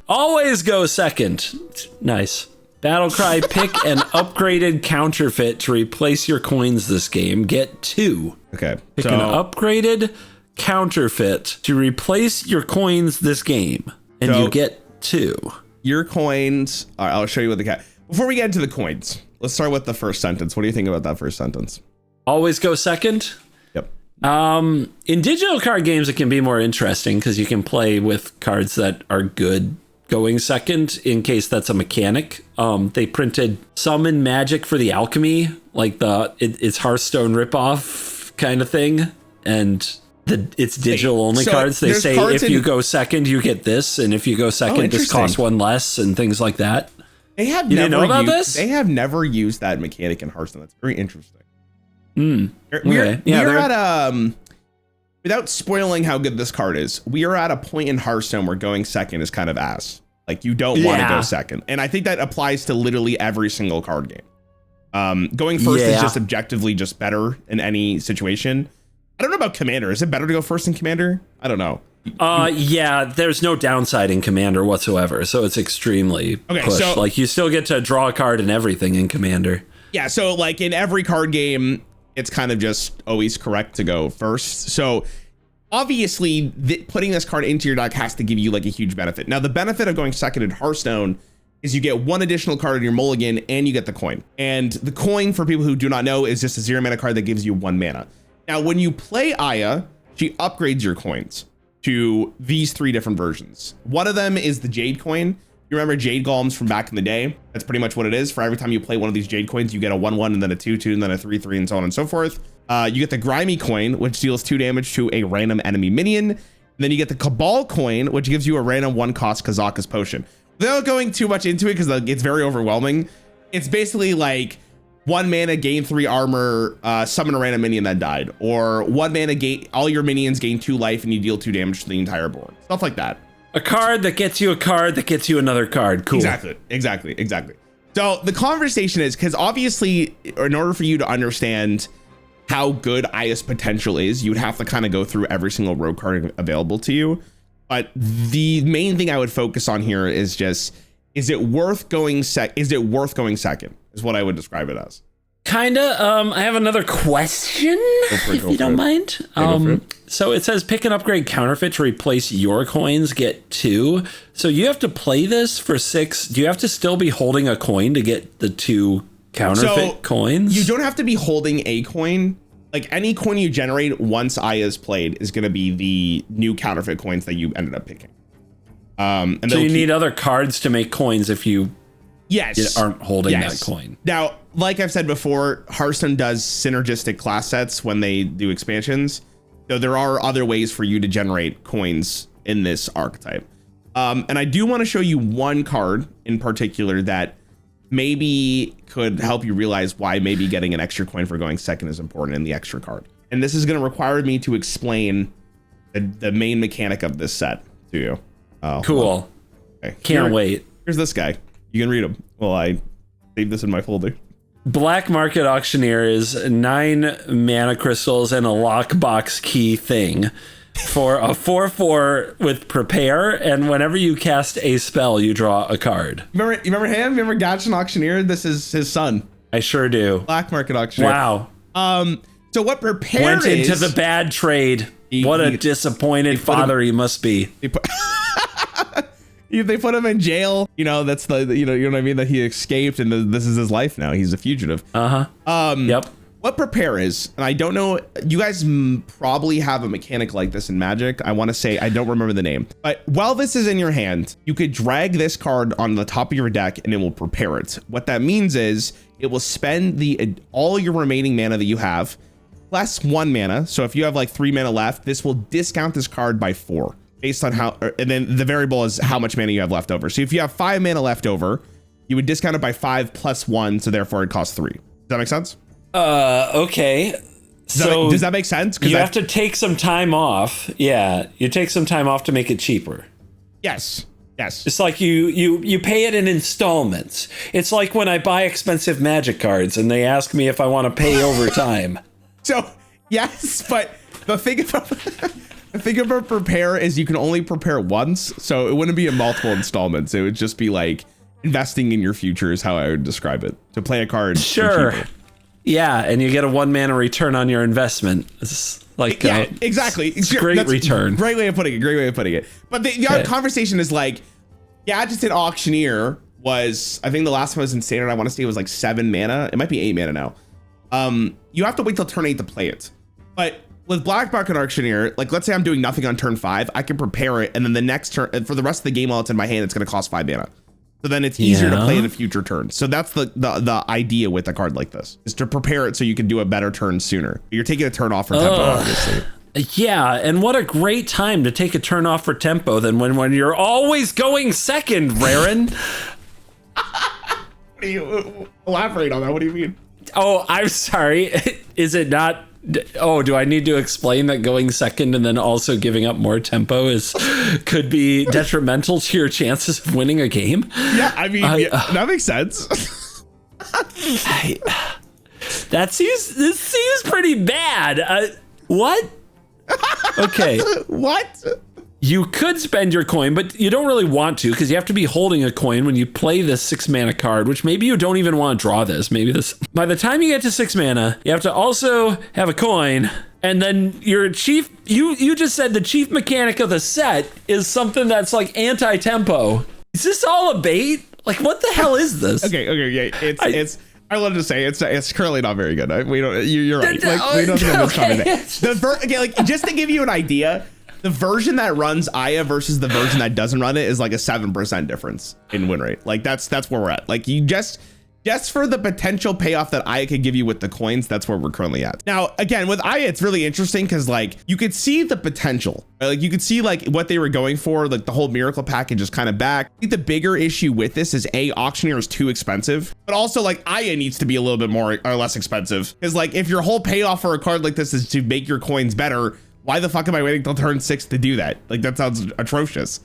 Always go second. Nice. Battle cry, pick an upgraded counterfeit to replace your coins this game. Get 2. Okay. Pick an upgraded counterfeit to replace your coins this game. And you get 2. Your coins. All right, I'll show you what the cat. Before we get into the coins, let's start with the first sentence. What do you think about that first sentence? Always go second? Yep. In digital card games, it can be more interesting because you can play with cards that are good going second in case that's a mechanic. They printed Summon Magic for the Alchemy, like it's Hearthstone ripoff kind of thing. And it's digital only cards. They say if you go second, you get this. And if you go second, this costs 1 less and things like that. They have you didn't know about this? They have never used that mechanic in Hearthstone. That's very interesting. We're at without spoiling how good this card is, we are at a point in Hearthstone where going second is kind of ass. Like you don't want to go second. And I think that applies to literally every single card game. Going first is just objectively just better in any situation. I don't know about Commander. Is it better to go first in Commander? I don't know. Yeah, there's no downside in Commander whatsoever. So it's extremely pushed. So, like you still get to draw a card and everything in Commander. Yeah, so like in every card game, it's kind of just always correct to go first. So obviously putting this card into your deck has to give you like a huge benefit. Now, the benefit of going second in Hearthstone is you get 1 additional card in your mulligan and you get the coin. And the coin, for people who do not know, is just a 0-mana card that gives you 1 mana. Now, when you play Aya, she upgrades your coins to these 3 different versions. One of them is the Jade coin. You remember Jade Golems from back in the day? That's pretty much what it is. For every time you play one of these Jade coins, you get a 1/1 and then a 2/2 and then a 3/3 and so on and so forth. You get the Grimy coin, which deals 2 damage to a random enemy minion. And then you get the Cabal coin, which gives you a random 1-cost Kazakus potion. Without going too much into it, because it's very overwhelming, it's basically like 1 mana, gain 3 armor, summon a random minion that died. Or 1 mana, all your minions gain 2 life and you deal 2 damage to the entire board. Stuff like that. A card that gets you a card that gets you another card. Cool. Exactly. So the conversation is, because obviously in order for you to understand how good Aya's potential is, you'd have to kind of go through every single rogue card available to you. But the main thing I would focus on here is just, is it worth going second? Is what I would describe it as. Kinda. I have another question, if you don't mind. So it says pick an upgrade counterfeit to replace your coins, get 2. So you have to play this for 6. Do you have to still be holding a coin to get the 2 counterfeit coins? You don't have to be holding a coin. Like any coin you generate once Aya's played is going to be the new counterfeit coins that you ended up picking. And so you need other cards to make coins if you aren't holding that coin. Now, like I've said before, Hearthstone does synergistic class sets when they do expansions. So there are other ways for you to generate coins in this archetype. And I do want to show you one card in particular that maybe could help you realize why maybe getting an extra coin for going second is important in the extra card. And this is going to require me to explain the main mechanic of this set to you. Cool. Okay. Can't wait. Here's this guy. You can read him. Well, I saved this in my folder. Black Market Auctioneer is 9 mana crystals and a lockbox key thing for a 4/4 with prepare, and whenever you cast a spell, you draw a card. Remember him? Remember Gachin Auctioneer? This is his son. I sure do. Black Market Auctioneer. Wow. So what prepare went into the bad trade. What a disappointed father he must be. They put him in jail. You know, that's you know what I mean? That he escaped and this is his life now. He's a fugitive. Yep. What prepare is, and I don't know, you guys probably have a mechanic like this in Magic. I want to say, I don't remember the name, but while this is in your hand, you could drag this card on the top of your deck and it will prepare it. What that means is it will spend all your remaining mana that you have plus 1 mana. So if you have like 3 mana left, this will discount this card by 4 based on how, and then the variable is how much mana you have left over. So if you have 5 mana left over, you would discount it by 5 plus 1. So therefore it costs 3. Does that make sense? Okay. So does that make sense? You have to take some time off. Yeah, you take some time off to make it cheaper. Yes. It's like you pay it in installments. It's like when I buy expensive Magic cards and they ask me if I want to pay over time. So yes, but the thing about prepare is you can only prepare once, so it wouldn't be in multiple installments. It would just be like investing in your future is how I would describe it. To play a card. Sure. Yeah, and you get a 1 mana return on your investment. It's like exactly. It's a great return. Great way of putting it. But the conversation is like, Gadgeted Auctioneer was, I think the last one was in standard. I want to say it was like 7 mana. It might be 8 mana now. You have to wait till turn 8 to play it. But with Black Market Auctioneer, like let's say I'm doing nothing on turn 5, I can prepare it, and then the next turn, for the rest of the game while it's in my hand, it's going to cost 5 mana. So then it's easier to play in a future turn. So that's the idea with a card like this, is to prepare it so you can do a better turn sooner. You're taking a turn off for tempo, obviously. Yeah, and what a great time to take a turn off for tempo than when you're always going second, Rarran. Elaborate on that. What do you mean? Oh, I'm sorry. Is it not? Oh, do I need to explain that going second and then also giving up more tempo could be detrimental to your chances of winning a game? Yeah, I mean, that makes sense. This seems pretty bad. What? Okay. What? You could spend your coin, but you don't really want to because you have to be holding a coin when you play this 6 mana card, which maybe you don't even want to draw this. Maybe this, by the time you get to 6 mana, you have to also have a coin. And then your chief, you just said the chief mechanic of the set is something that's like anti-tempo. Is this all a bait? Like, what the hell is this? Okay. Yeah, it's. I wanted to say it's currently not very good. We don't. You're right. Like, we don't have this like just to give you an idea. The version that runs Aya versus the version that doesn't run it is like a 7% difference in win rate. Like that's where we're at. Like you just for the potential payoff that Aya could give you with the coins, that's where we're currently at. Now, again, with Aya, it's really interesting because like you could see the potential. Right? Like you could see like what they were going for. Like the whole miracle package is kind of back. I think the bigger issue with this is Auctioneer is too expensive, but also like Aya needs to be a little bit more or less expensive. Because like if your whole payoff for a card like this is to make your coins better, why the fuck am I waiting till turn 6 to do that? Like that sounds atrocious.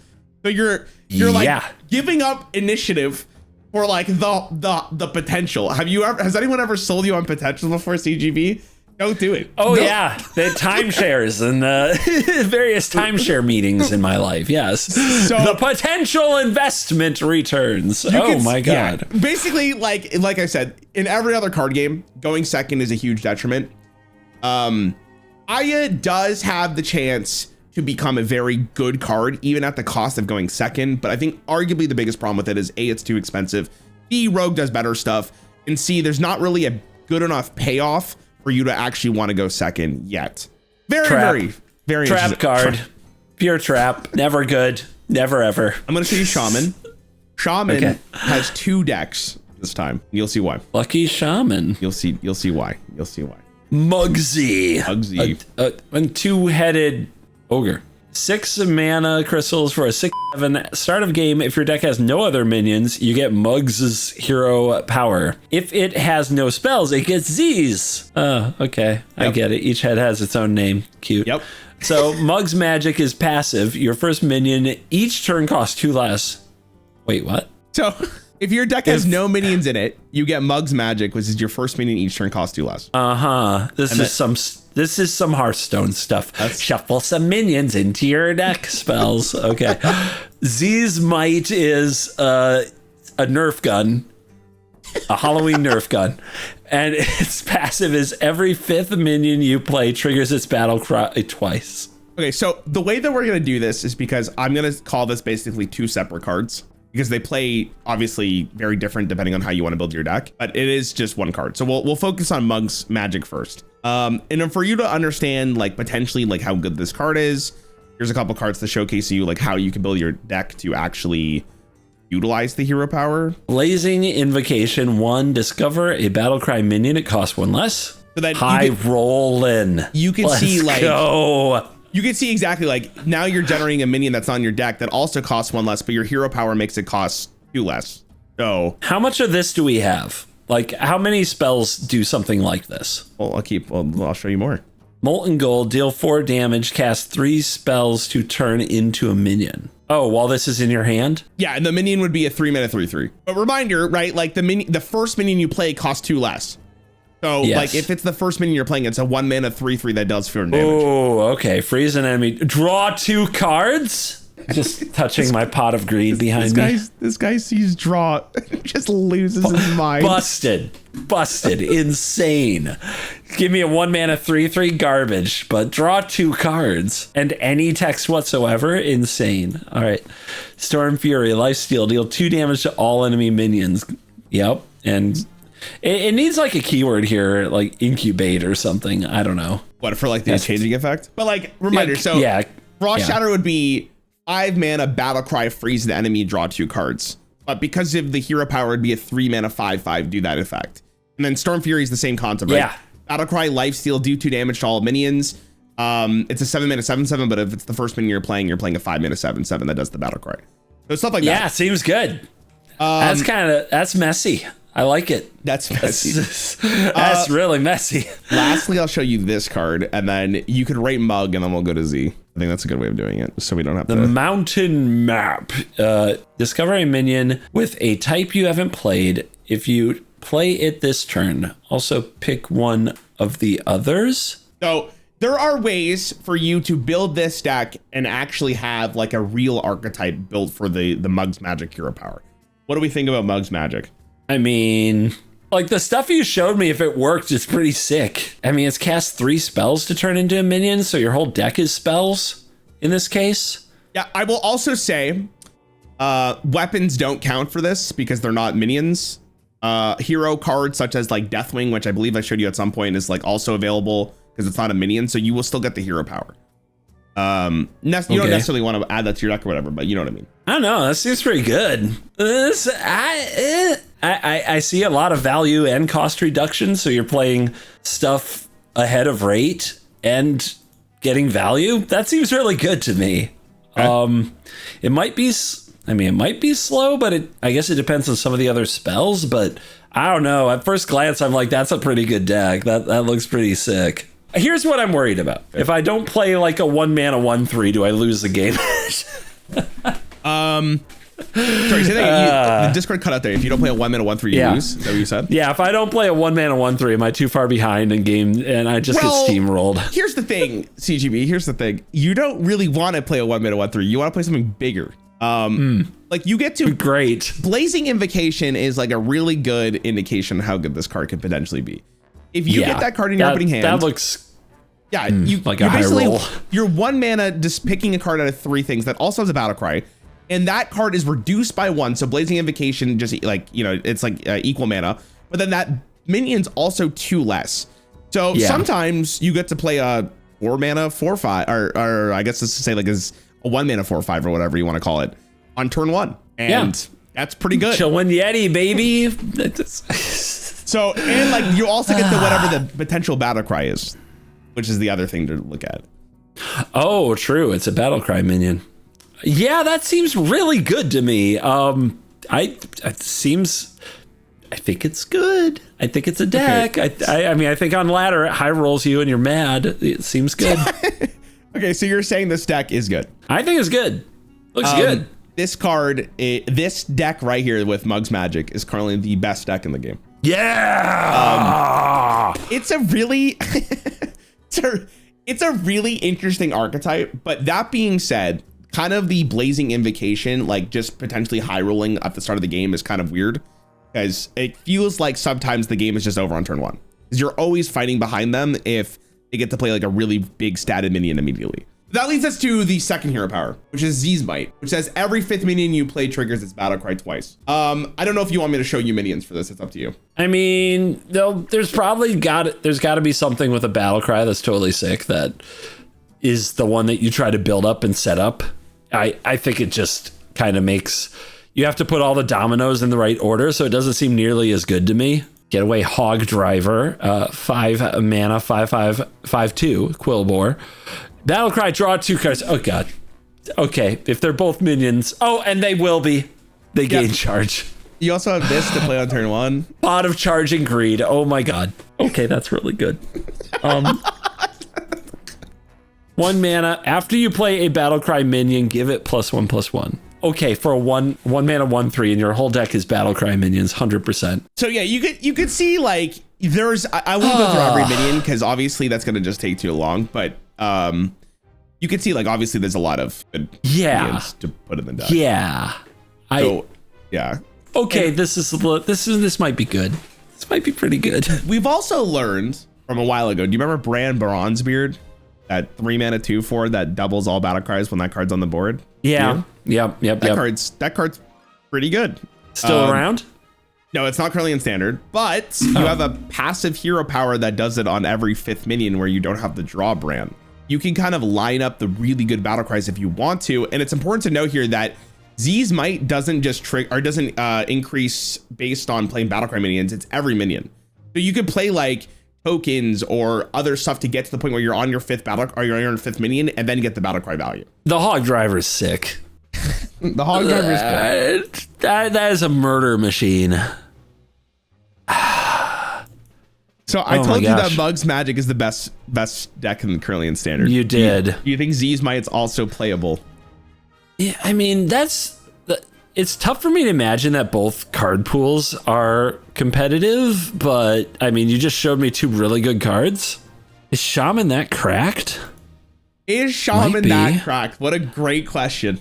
So you're like giving up initiative for like the potential. Has anyone ever sold you on potential before, CGB? Don't do it. Oh, yeah. The timeshares and various timeshare meetings in my life. Yes. So the potential investment returns. Oh, my God. Yeah. Basically, like I said, in every other card game, going second is a huge detriment. Aya does have the chance to become a very good card, even at the cost of going second. But I think arguably the biggest problem with it is A, it's too expensive. B, Rogue does better stuff. And C, there's not really a good enough payoff for you to actually want to go second yet. Very trap card. Pure trap. Never good. Never ever. I'm going to show you Shaman. Shaman has 2 decks this time. You'll see why. Lucky Shaman. You'll see why. Muggsy. Muggsy. A 2-headed ogre. 6 mana crystals for a 6/7 start of game. If your deck has no other minions, you get Muggs' hero power. If it has no spells, it gets Z's. Oh, okay. I get it. Each head has its own name. Cute. Yep. So Muggs magic is passive. Your first minion each turn costs 2 less. Wait, what? So if your deck has no minions in it, you get Muggs magic, which is your first minion each turn costs 2 less. This is some Hearthstone stuff. Shuffle some minions into your deck spells. Okay. Z's Might is a Nerf gun, a Halloween Nerf gun. And its passive is every 5th minion you play triggers its battle cry twice. Okay, so the way that we're going to do this is because I'm going to call this basically 2 separate cards, because they play obviously very different depending on how you want to build your deck, but it is just 1 card. So we'll focus on Muggs magic first. And then for you to understand like potentially like how good this card is, here's a couple cards to showcase you like how you can build your deck to actually utilize the hero power. Blazing Invocation 1, discover a battlecry minion. It costs 1 less. So that rollin'. You can see like go. You can see exactly like now you're generating a minion that's on your deck that also costs 1 less, but your hero power makes it cost 2 less. So how much of this do we have? Like, how many spells do something like this? Well, I'll show you more. Molten Gold, deal 4 damage, cast 3 spells to turn into a minion. Oh, while this is in your hand? Yeah, and the minion would be a 3-mana 3/3. But reminder, right? Like the first minion you play costs 2 less. So like if it's the first minion you're playing, it's a 1-mana 3/3 that does 4 damage. Oh, okay. Freeze an enemy. Draw 2 cards. Just touching my pot of greed behind me. This guy sees draw, just loses his mind. Busted, insane. Give me a 1-mana 3/3 garbage, but draw 2 cards and any text whatsoever. Insane. All right. Storm Fury, Lifesteal, deal 2 damage to all enemy minions. Yep. And it needs like a keyword here, like incubate or something. I don't know. What, for like the changing effect? But like reminder, Frost Shatter would be 5-mana Battlecry, freeze the enemy, draw 2 cards. But because of the hero power, it'd be a 3-mana 5/5, do that effect. And then Storm Fury is the same concept, right? Yeah. Battlecry, Lifesteal, do 2 damage to all minions. It's a 7-mana 7/7, but if it's the first minion you're playing a 5-mana 7/7 that does the Battlecry. So stuff like that. Yeah, seems good. That's messy. I like it. That's messy. That's really messy. Lastly, I'll show you this card, and then you can rate Mug, and then we'll go to Z. I think that's a good way of doing it, so we don't have the mountain map. Discover a minion with a type you haven't played. If you play it this turn, also pick one of the others. So there are ways for you to build this deck and actually have like a real archetype built for the Muggs magic hero power. What do we think about Muggs magic? I mean, like the stuff you showed me, if it worked, it's pretty sick. I mean, it's cast 3 spells to turn into a minion, so your whole deck is spells in this case. Yeah, I will also say weapons don't count for this because they're not minions. Hero cards such as like Deathwing, which I believe I showed you at some point, is like also available because it's not a minion, so you will still get the hero power. You don't necessarily want to add that to your deck or whatever, but you know what I mean. I don't know. That seems pretty good. I see a lot of value and cost reduction. So you're playing stuff ahead of rate and getting value. That seems really good to me. Okay. It might be slow, but I guess it depends on some of the other spells. But I don't know. At first glance, I'm like, that's a pretty good deck. That looks pretty sick. Here's what I'm worried about. If I don't play like a 1-mana 1/3, do I lose the game? Sorry, say that the Discord cut out there. If you don't play a 1 mana 1/3, you lose. Is that what you said? Yeah, if I don't play a 1 mana 1/3, am I too far behind in game and I just get steamrolled? Here's the thing, CGB. Here's the thing. You don't really want to play a 1 mana 1/3. You want to play something bigger. Like you get to great. Blazing Invocation is like a really good indication of how good this card could potentially be. If you get that card in your opening hand, that looks like a high roll. You're 1 mana just picking a card out of 3 things that also has a battle cry, and that card is reduced by 1. So Blazing Invocation just it's like equal mana, but then that minion's also 2 less. So sometimes you get to play a 4 mana 4/5, or I guess let's say like is a 1 mana 4/5 or whatever you want to call it on turn 1, and that's pretty good. Chillin' Yeti, baby. So and like you also get to whatever the potential battle cry is, which is the other thing to look at. Oh, true. It's a battle cry minion. Yeah, that seems really good to me. I think it's good. I think it's a deck. Okay. I mean, I think on ladder it high rolls you and you're mad. It seems good. Okay, so you're saying this deck is good. I think it's good. Looks good. This card, this deck right here with Mug's Magic is currently the best deck in the game. Yeah. It's a really, it's a really interesting archetype. But that being said, kind of the Blazing Invocation, like just potentially high rolling at the start of the game is kind of weird, because it feels like sometimes the game is just over on turn 1, because you're always fighting behind them if they get to play like a really big statted minion immediately. That leads us to the second hero power, which is Z's Might, which says every 5th minion you play triggers its battle cry twice. I don't know if you want me to show you minions for this. It's up to you. I mean, there's got to be something with a battle cry that's totally sick that is the one that you try to build up and set up. I think it just kind of makes, you have to put all the dominoes in the right order, so it doesn't seem nearly as good to me. Getaway Hog Driver, 5 mana, 5/5, 5/2, Quillbore. Battle cry, draw 2 cards. Oh god. Okay, if they're both minions. Oh, and they will be. They gain charge. You also have this to play on turn 1. Pot of Charging Greed. Oh my god. Okay, that's really good. 1 mana. After you play a battle cry minion, give it +1/+1. Okay, for a 1 mana 1/3, and your whole deck is battle cry minions, 100%. So yeah, you could see like there's I won't go through every minion because obviously that's gonna just take too long, but you can see like obviously there's a lot of good minions to put in the deck. Yeah. Okay, and this might be good. This might be pretty good. We've also learned from a while ago. Do you remember Bran Bronzebeard? That 3 mana 2/4 that doubles all battle cries when that card's on the board. Yeah. Yep. That card's pretty good. Still around? No, it's not currently in standard, but you have a passive hero power that does it on every 5th minion where you don't have to draw Bran. You can kind of line up the really good battle cries if you want to, and it's important to note here that Z's Might doesn't just doesn't increase based on playing battle cry minions. It's every minion. So you could play like tokens or other stuff to get to the point where you're on your 5th battle, or you're on your 5th minion, and then get the battle cry value. The Hog Driver is sick. The Hog Driver is good. That is a murder machine. So I told you that Mug's Magic is the best deck currently in standard. You did. Do you think Z's Might's also playable? Yeah, I mean, it's tough for me to imagine that both card pools are competitive, but I mean, you just showed me 2 really good cards. Is Shaman that cracked? Is Shaman that cracked? What a great question.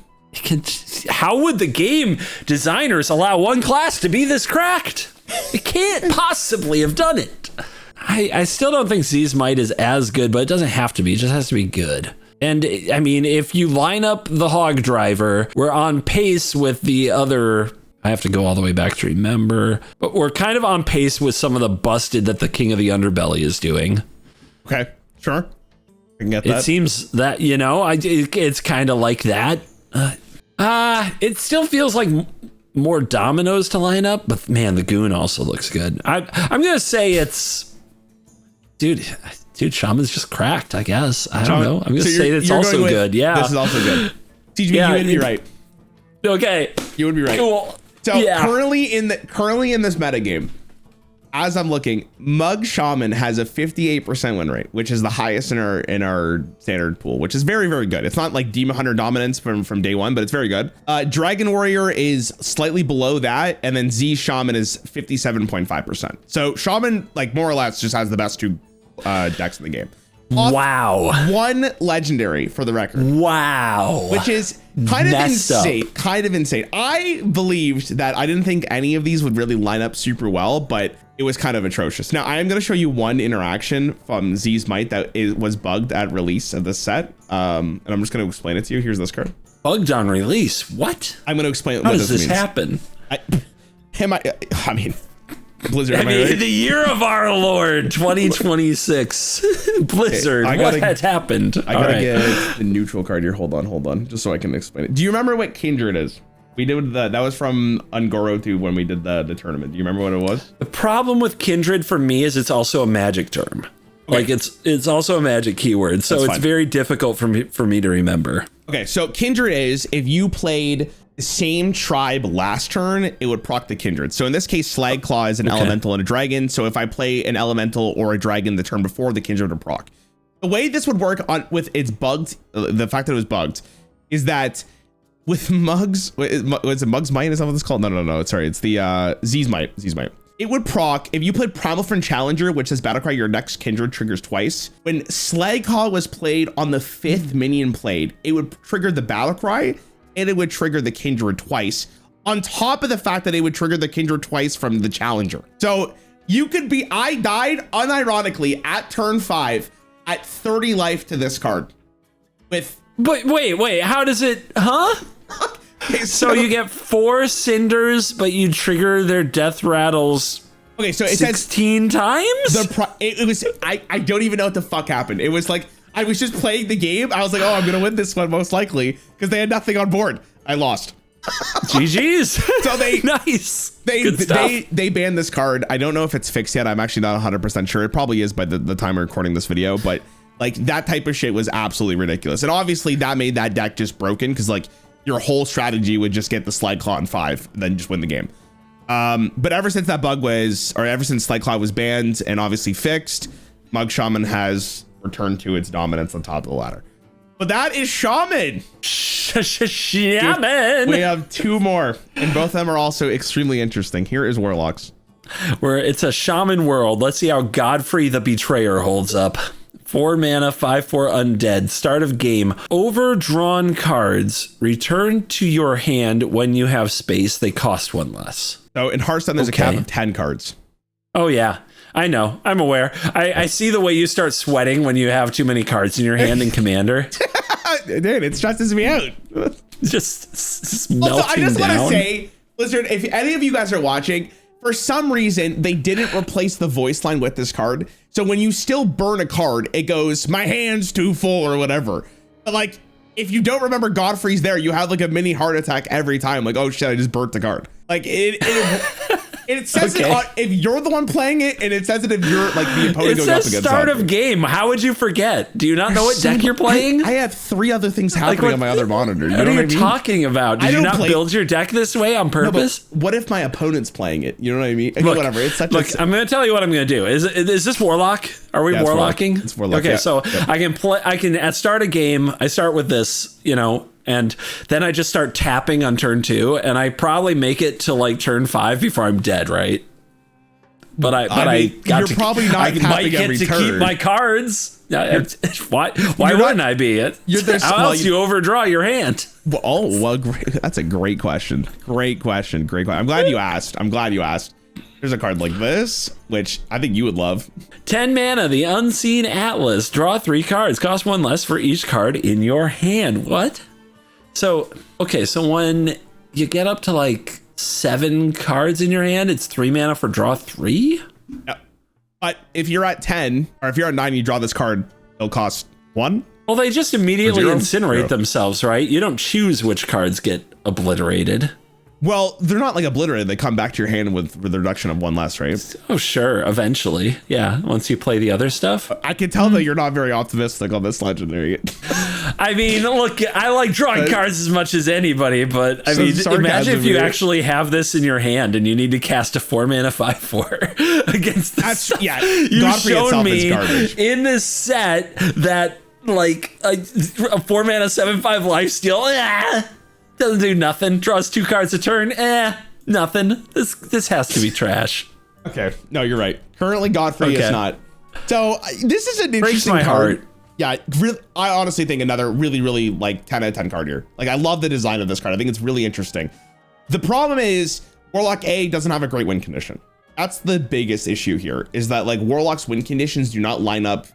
How would the game designers allow one class to be this cracked? It can't possibly have done it. I still don't think Z's Might is as good, but it doesn't have to be. It just has to be good. And I mean, if you line up the Hog Driver, we're on pace with the other. I have to go all the way back to remember, but we're kind of on pace with some of the busted that the King of the Underbelly is doing. Okay, sure. I can get that. It seems that, it's kind of like that. It still feels like more dominoes to line up, but man, the Goon also looks good. I'm gonna say it's, dude, Shaman's just cracked, I guess. I don't know. I'm gonna say it's also good. Yeah, this is also good. TGB, you would be right. Okay, you would be right. Cool. So currently in this metagame, as I'm looking, Mug Shaman has a 58% win rate, which is the highest in our standard pool, which is very, very good. It's not like Demon Hunter dominance from day one, but it's very good. Dragon Warrior is slightly below that, and then Z Shaman is 57.5%. So Shaman, like, more or less just has the best two decks in the game. Wow. One legendary for the record. Wow. Which is kind of insane. Kind of insane. I believed that I didn't think any of these would really line up super well, but it was kind of atrocious. Now, I am going to show you one interaction from Z's Might that was bugged at release of this set. And I'm just going to explain it to you. Here's this card. Bugged on release? What? I'm going to explain How what does this means. happen? I mean, Blizzard. The year of our Lord 2026. Blizzard. Okay, what had happened? I gotta get the neutral card here. Hold on, just so I can explain it. Do you remember what Kindred is? We did that was from Ungoro 2 when we did the tournament. Do you remember what it was? The problem with Kindred for me is it's also a magic term. Okay. Like it's also a magic keyword, so it's very difficult for me to remember. Okay, so Kindred is if you played the same tribe last turn, it would proc the Kindred. So in this case, Slag Claw is an elemental and a dragon. So if I play an elemental or a dragon the turn before, the Kindred would proc. The way this would work with its bugged, the fact that it was bugged, is that with Mugs, was it Mugs Might? Is that what it's called? No. Sorry, it's the Z's Might. It would proc if you played Primal Friend Challenger, which says Battlecry, your next Kindred triggers twice. When Slag Claw was played on the 5th minion played, it would trigger the Battlecry and it would trigger the Kindred twice, on top of the fact that it would trigger the Kindred twice from the Challenger. So you could be, I died unironically at turn 5 at 30 life to this card. But wait, how does it, huh? Okay, so you get 4 cinders, but you trigger their death rattles. Okay, so it 16 times? I don't even know what the fuck happened. It was like, I was just playing the game. I was like, oh, I'm gonna win this one most likely because they had nothing on board. I lost. GG's. So they banned this card. I don't know if it's fixed yet. I'm actually not 100% sure. It probably is by the time we're recording this video, but like that type of shit was absolutely ridiculous. And obviously that made that deck just broken because like your whole strategy would just get the Slag Claw in 5 and then just win the game. But ever since that bug was, or ever since Slag Claw was banned and obviously fixed, Mug Shaman has returned to its dominance on top of the ladder. But that is Shaman. Shaman. We have 2 more, and both of them are also extremely interesting. Here is Warlocks. Where it's a Shaman world. Let's see how Godfrey the Betrayer holds up. 4 mana, 5/4 undead. Start of game. Overdrawn cards return to your hand when you have space. They cost 1 less. So in Hearthstone, there's a cap of 10 cards. Oh, yeah. I know. I'm aware. I see the way you start sweating when you have too many cards in your hand in Commander. Dude, it stresses me out. just melting also, I just want to down. say, Blizzard, if any of you guys are watching, for some reason, they didn't replace the voice line with this card. So when you still burn a card, it goes, my hand's too full or whatever. But like, if you don't remember Godfrey's there, you have like a mini heart attack every time. Like, oh shit, I just burnt the card. Like it says it if you're the one playing it, and it says it if you're like the opponent going up against it. Start of game. How would you forget? Do you not know what deck you're playing? I have 3 other things happening on my other monitor. What are you talking about? Did you not build your deck this way on purpose? No, what if my opponent's playing it? You know what I mean? Okay, whatever. It's such I'm going to tell you what I'm going to do. Is this Warlock? Are we warlocking? It's Warlock. Okay, so I can at start a game. I start with this, and then I just start tapping on turn 2, and I probably make it to like turn 5 before I'm dead, right? But I you're probably not tapping every turn. Keep my cards. Why wouldn't I be? How else you overdraw your hand? Well, that's a great question. Great question. I'm glad you asked. There's a card like this, which I think you would love. 10 mana, the Unseen Atlas. Draw 3 cards. Cost 1 less for each card in your hand. What? So when you get up to like 7 cards in your hand, it's 3 mana for draw 3? Yeah. But if you're at 10, or if you're at 9, you draw this card, it'll cost 1? Well, they just immediately incinerate themselves, right? You don't choose which cards get obliterated. Well, they're not like obliterated. They come back to your hand with the reduction of 1 less, right? Oh, sure. Eventually. Yeah. Once you play the other stuff. I can tell that you're not very optimistic on this legendary. I mean, look, I like drawing cards as much as anybody, but I mean, imagine if you actually have this in your hand and you need to cast a 4-mana 5/4 against this. Yeah, you've Godfrey shown me in this set that like a 4-mana 7/5 lifesteal doesn't do nothing. Draws 2 cards a turn. Nothing. This has to be trash. Okay, no, you're right. Currently, Godfrey is not. So this is an interesting card. Heart. Yeah, really, I honestly think another really, really like 10 out of 10 card here. Like I love the design of this card. I think it's really interesting. The problem is Warlock A doesn't have a great win condition. That's the biggest issue here, is that like Warlock's win conditions do not line up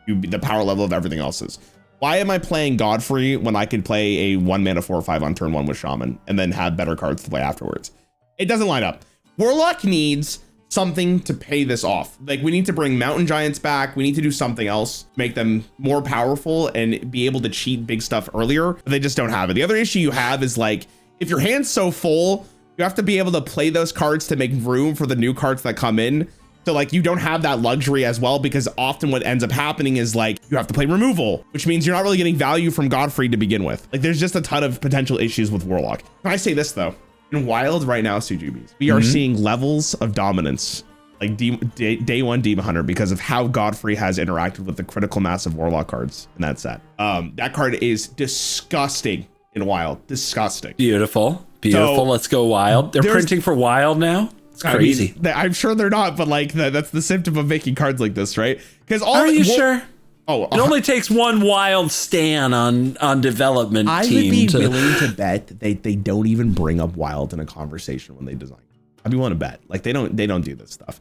to the power level of everything else's. Why am I playing Godfrey when I could play a 1-mana 4/5 on turn 1 with Shaman and then have better cards to play afterwards? It doesn't line up. Warlock needs something to pay this off. Like we need to bring Mountain Giants back. We need to do something else, make them more powerful and be able to cheat big stuff earlier. But they just don't have it. The other issue you have is like, if your hand's so full, you have to be able to play those cards to make room for the new cards that come in. So like you don't have that luxury as well, because often what ends up happening is like you have to play removal, which means you're not really getting value from Godfrey to begin with. Like there's just a ton of potential issues with Warlock. Can I say this though? In Wild right now, Sujubis, we are seeing levels of dominance, like day 1 Demon Hunter, because of how Godfrey has interacted with the critical mass of Warlock cards in that set. That card is disgusting in Wild. Disgusting. Beautiful. So, let's go Wild. They're printing for Wild now. It's crazy. I mean, I'm sure they're not, but like that's the symptom of making cards like this, right? Because are you sure? Oh, it only takes one Wild stan on development team. I would be willing to bet that they don't even bring up Wild in a conversation when they design. I'd be willing to bet like they don't do this stuff.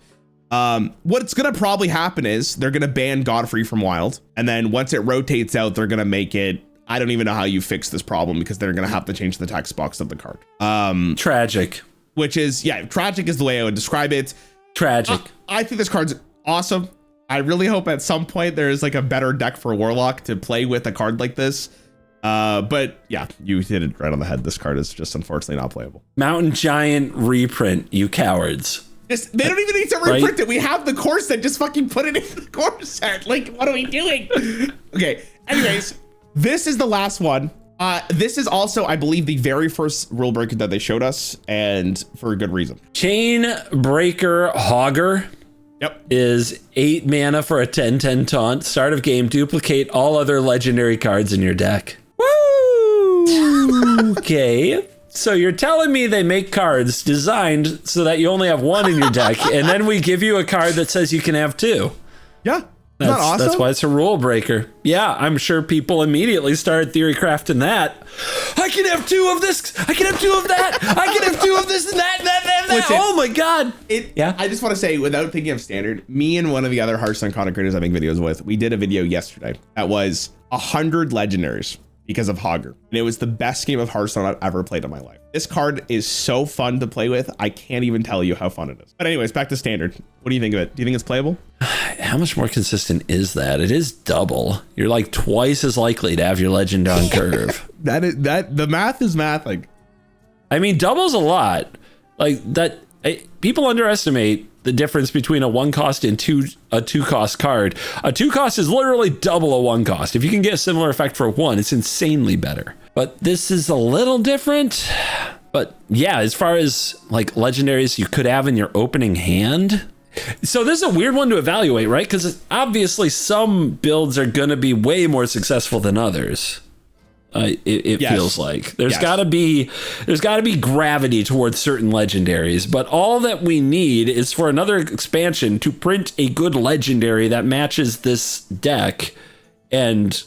What's gonna probably happen is they're gonna ban Godfrey from Wild, and then once it rotates out, they're gonna make it. I don't even know how you fix this problem, because they're gonna have to change the text box of the card. Tragic. Which is tragic is the way I would describe it. Tragic. I think this card's awesome. I really hope at some point there's like a better deck for Warlock to play with a card like this. But yeah, you hit it right on the head. This card is just unfortunately not playable. Mountain Giant reprint, you cowards. They don't even need to reprint it. We have the core set. Just fucking put it in the core set. Like, what are we doing? Okay. Anyways, this is the last one. This is also, I believe, the very first rule breaker that they showed us, and for a good reason. Chainbreaker Hogger. Yep. Is 8 mana for a 10/10 taunt. Start of game, duplicate all other legendary cards in your deck. Woo! Okay. So you're telling me they make cards designed so that you only have 1 in your deck, and then we give you a card that says you can have 2. Yeah. That's awesome? That's why it's a rule breaker. Yeah, I'm sure people immediately started theory crafting that. I can have 2 of this. I can have 2 of that. I can have 2 of this and that. Listen, oh my God. Yeah. I just want to say, without thinking of standard, me and one of the other Hearthstone content creators I make videos with, we did a video yesterday that was 100 legendaries because of Hogger. And it was the best game of Hearthstone I've ever played in my life. This card is so fun to play with. I can't even tell you how fun it is. But anyways, back to standard. What do you think of it? Do you think it's playable? How much more consistent is that? It is double. You're like twice as likely to have your legend on curve. The math is mathing. I mean, double's a lot. Like that, people underestimate the difference between a 1 cost and a 2 cost card. A 2 cost is literally double a 1 cost. If you can get a similar effect for 1, it's insanely better. But this is a little different. But yeah, as far as like legendaries you could have in your opening hand. So this is a weird one to evaluate, right? Because obviously some builds are going to be way more successful than others. It yes. feels like there's got to be gravity towards certain legendaries, but all that we need is for another expansion to print a good legendary that matches this deck, and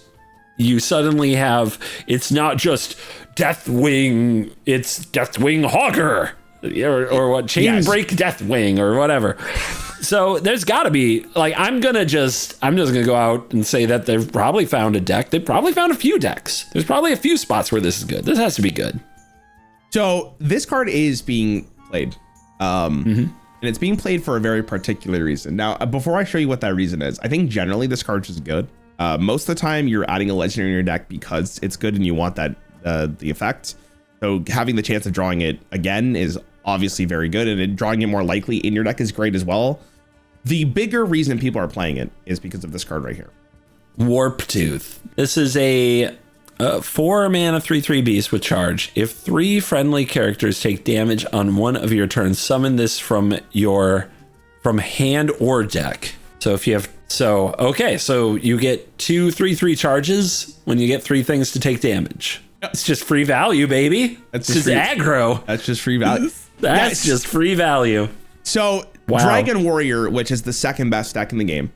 you suddenly have, it's not just Deathwing, it's Deathwing Hogger or what, Chainbreak Deathwing or whatever. So there's got to be, like, I'm just gonna go out and say that they've probably found a deck. They've probably found a few decks. There's probably a few spots where this is good. This has to be good. So this card is being played, and it's being played for a very particular reason. Now, before I show you what that reason is, I think generally this card is good. Most of the time you're adding a legendary in your deck because it's good and you want that the effect. So having the chance of drawing it again is obviously very good, and drawing it more likely in your deck is great as well. The bigger reason people are playing it is because of this card right here. Warp Tooth. This is a 4 mana 3/3 beast with charge. If 3 friendly characters take damage on one of your turns, summon this from hand or deck. So if you have so you get 2 3/3 charges when you get 3 things to take damage. Yep. It's just free value, baby. That's just aggro. That's just free value. That's just free value. So Dragon Warrior, which is the second best deck in the game,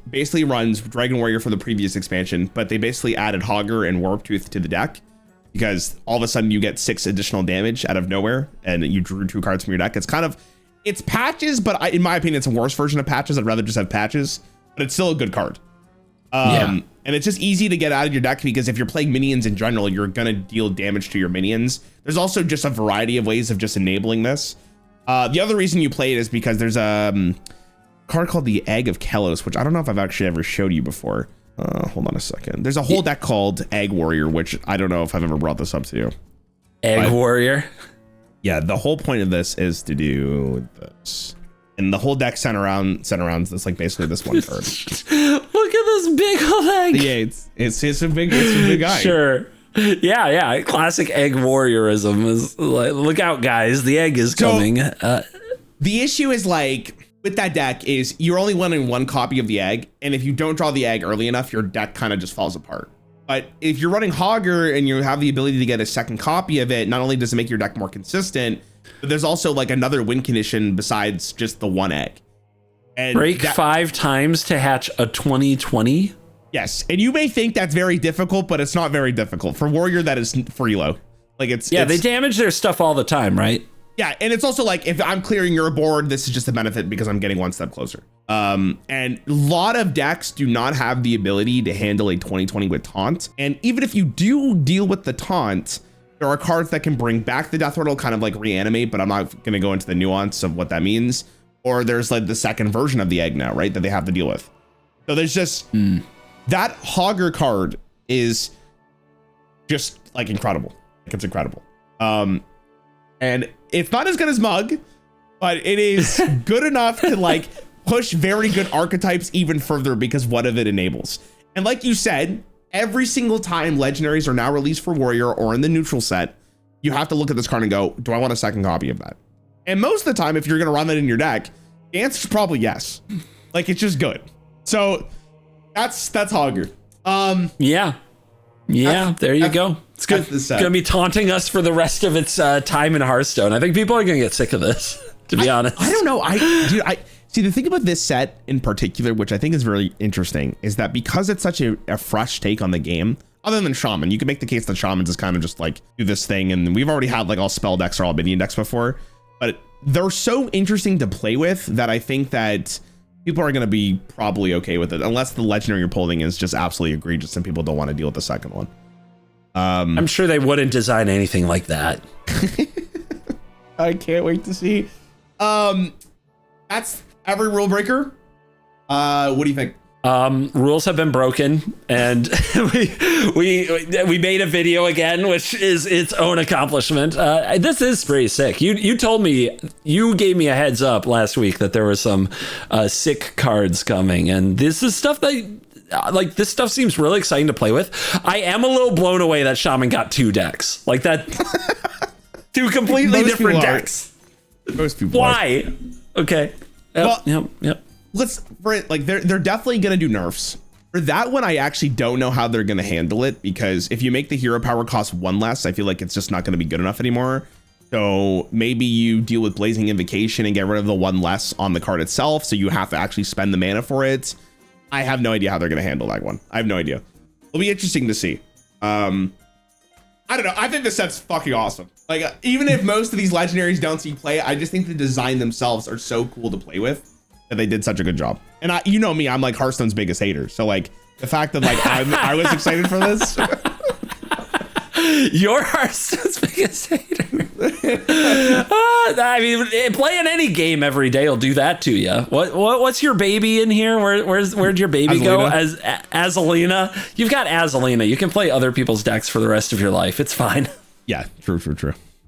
basically runs Dragon Warrior for the previous expansion, but they basically added Hogger and Warptooth to the deck because all of a sudden you get 6 additional damage out of nowhere and you drew 2 cards from your deck. It's patches, but in my opinion, it's a worse version of patches. I'd rather just have patches, but it's still a good card. And it's just easy to get out of your deck because if you're playing minions in general, you're going to deal damage to your minions. There's also just a variety of ways of just enabling this. The other reason you play it is because there's a card called the Egg of Kelos, which I don't know if I've actually ever showed you before. Hold on a second. There's a whole deck called Egg Warrior, which I don't know if I've ever brought this up to you. Warrior? Yeah, the whole point of this is to do this. And the whole deck center around this, like basically this one card. Look at this big old egg. Yeah, it's a big guy. Sure. Yeah. Classic egg warriorism is like, look out, guys. The egg is coming. The issue is like with that deck is you're only running 1 copy of the egg. And if you don't draw the egg early enough, your deck kind of just falls apart. But if you're running Hogger and you have the ability to get a second copy of it, not only does it make your deck more consistent, but there's also like another win condition besides just the 1 egg. And break 5 times to hatch a 20/20. Yes, and you may think that's very difficult, but it's not very difficult. For Warrior, that is free low. Like they damage their stuff all the time, right? Yeah, and it's also like if I'm clearing your board, this is just a benefit because I'm getting 1 step closer. And a lot of decks do not have the ability to handle a 20/20 with taunt. And even if you do deal with the taunt, there are cards that can bring back the Death Rattle, kind of like reanimate, but I'm not going to go into the nuance of what that means. Or there's like the second version of the egg now, right, that they have to deal with. So there's just that Hogger card is just like incredible. Like it's incredible. And it's not as good as Mug, but it is good enough to like push very good archetypes even further because what of it enables. And like you said, every single time legendaries are now released for Warrior or in the neutral set, you have to look at this card and go, do I want a second copy of that? And most of the time, if you're going to run that in your deck, the answer is probably yes. Like it's just good. So that's Hogger. Yeah, there you go. It's good. It's going to be taunting us for the rest of its time in Hearthstone. I think people are going to get sick of this, to be honest. I don't know. I see the thing about this set in particular, which I think is very interesting, is that because it's such a fresh take on the game, other than Shaman, you can make the case that Shamans is kind of just like do this thing. And we've already had like all spell decks or all minion decks before, but they're so interesting to play with that I think that people are going to be probably okay with it, unless the legendary you're pulling is just absolutely egregious and people don't want to deal with the second one. I'm sure they wouldn't design anything like that. I can't wait to see. That's every rule breaker. What do you think? Rules have been broken, and we made a video again, which is its own accomplishment. This is pretty sick. You told me, you gave me a heads up last week that there were some sick cards coming, and this is stuff that like this stuff seems really exciting to play with. I am a little blown away that Shaman got 2 decks like that. 2 completely different decks. Most people. Why? Okay. Yep. They're definitely gonna do nerfs for that one. I actually don't know how they're gonna handle it, because if you make the hero power cost 1 less, I feel like it's just not gonna be good enough anymore. So maybe you deal with Blazing Invocation and get rid of the 1 less on the card itself, so you have to actually spend the mana for it. I have no idea how they're gonna handle that one. I have no idea. It'll be interesting to see. I don't know. I think this set's fucking awesome. Like even if most of these legendaries don't see play, I just think the design themselves are so cool to play with that they did such a good job. And you know me, I'm like Hearthstone's biggest hater. So like the fact that like I was excited for this. Your Hearthstone's biggest hater. I mean, playing any game every day will do that to you. What's your baby in here? Where'd your baby go? Azalina. You've got Azalina. You can play other people's decks for the rest of your life. It's fine. Yeah, true.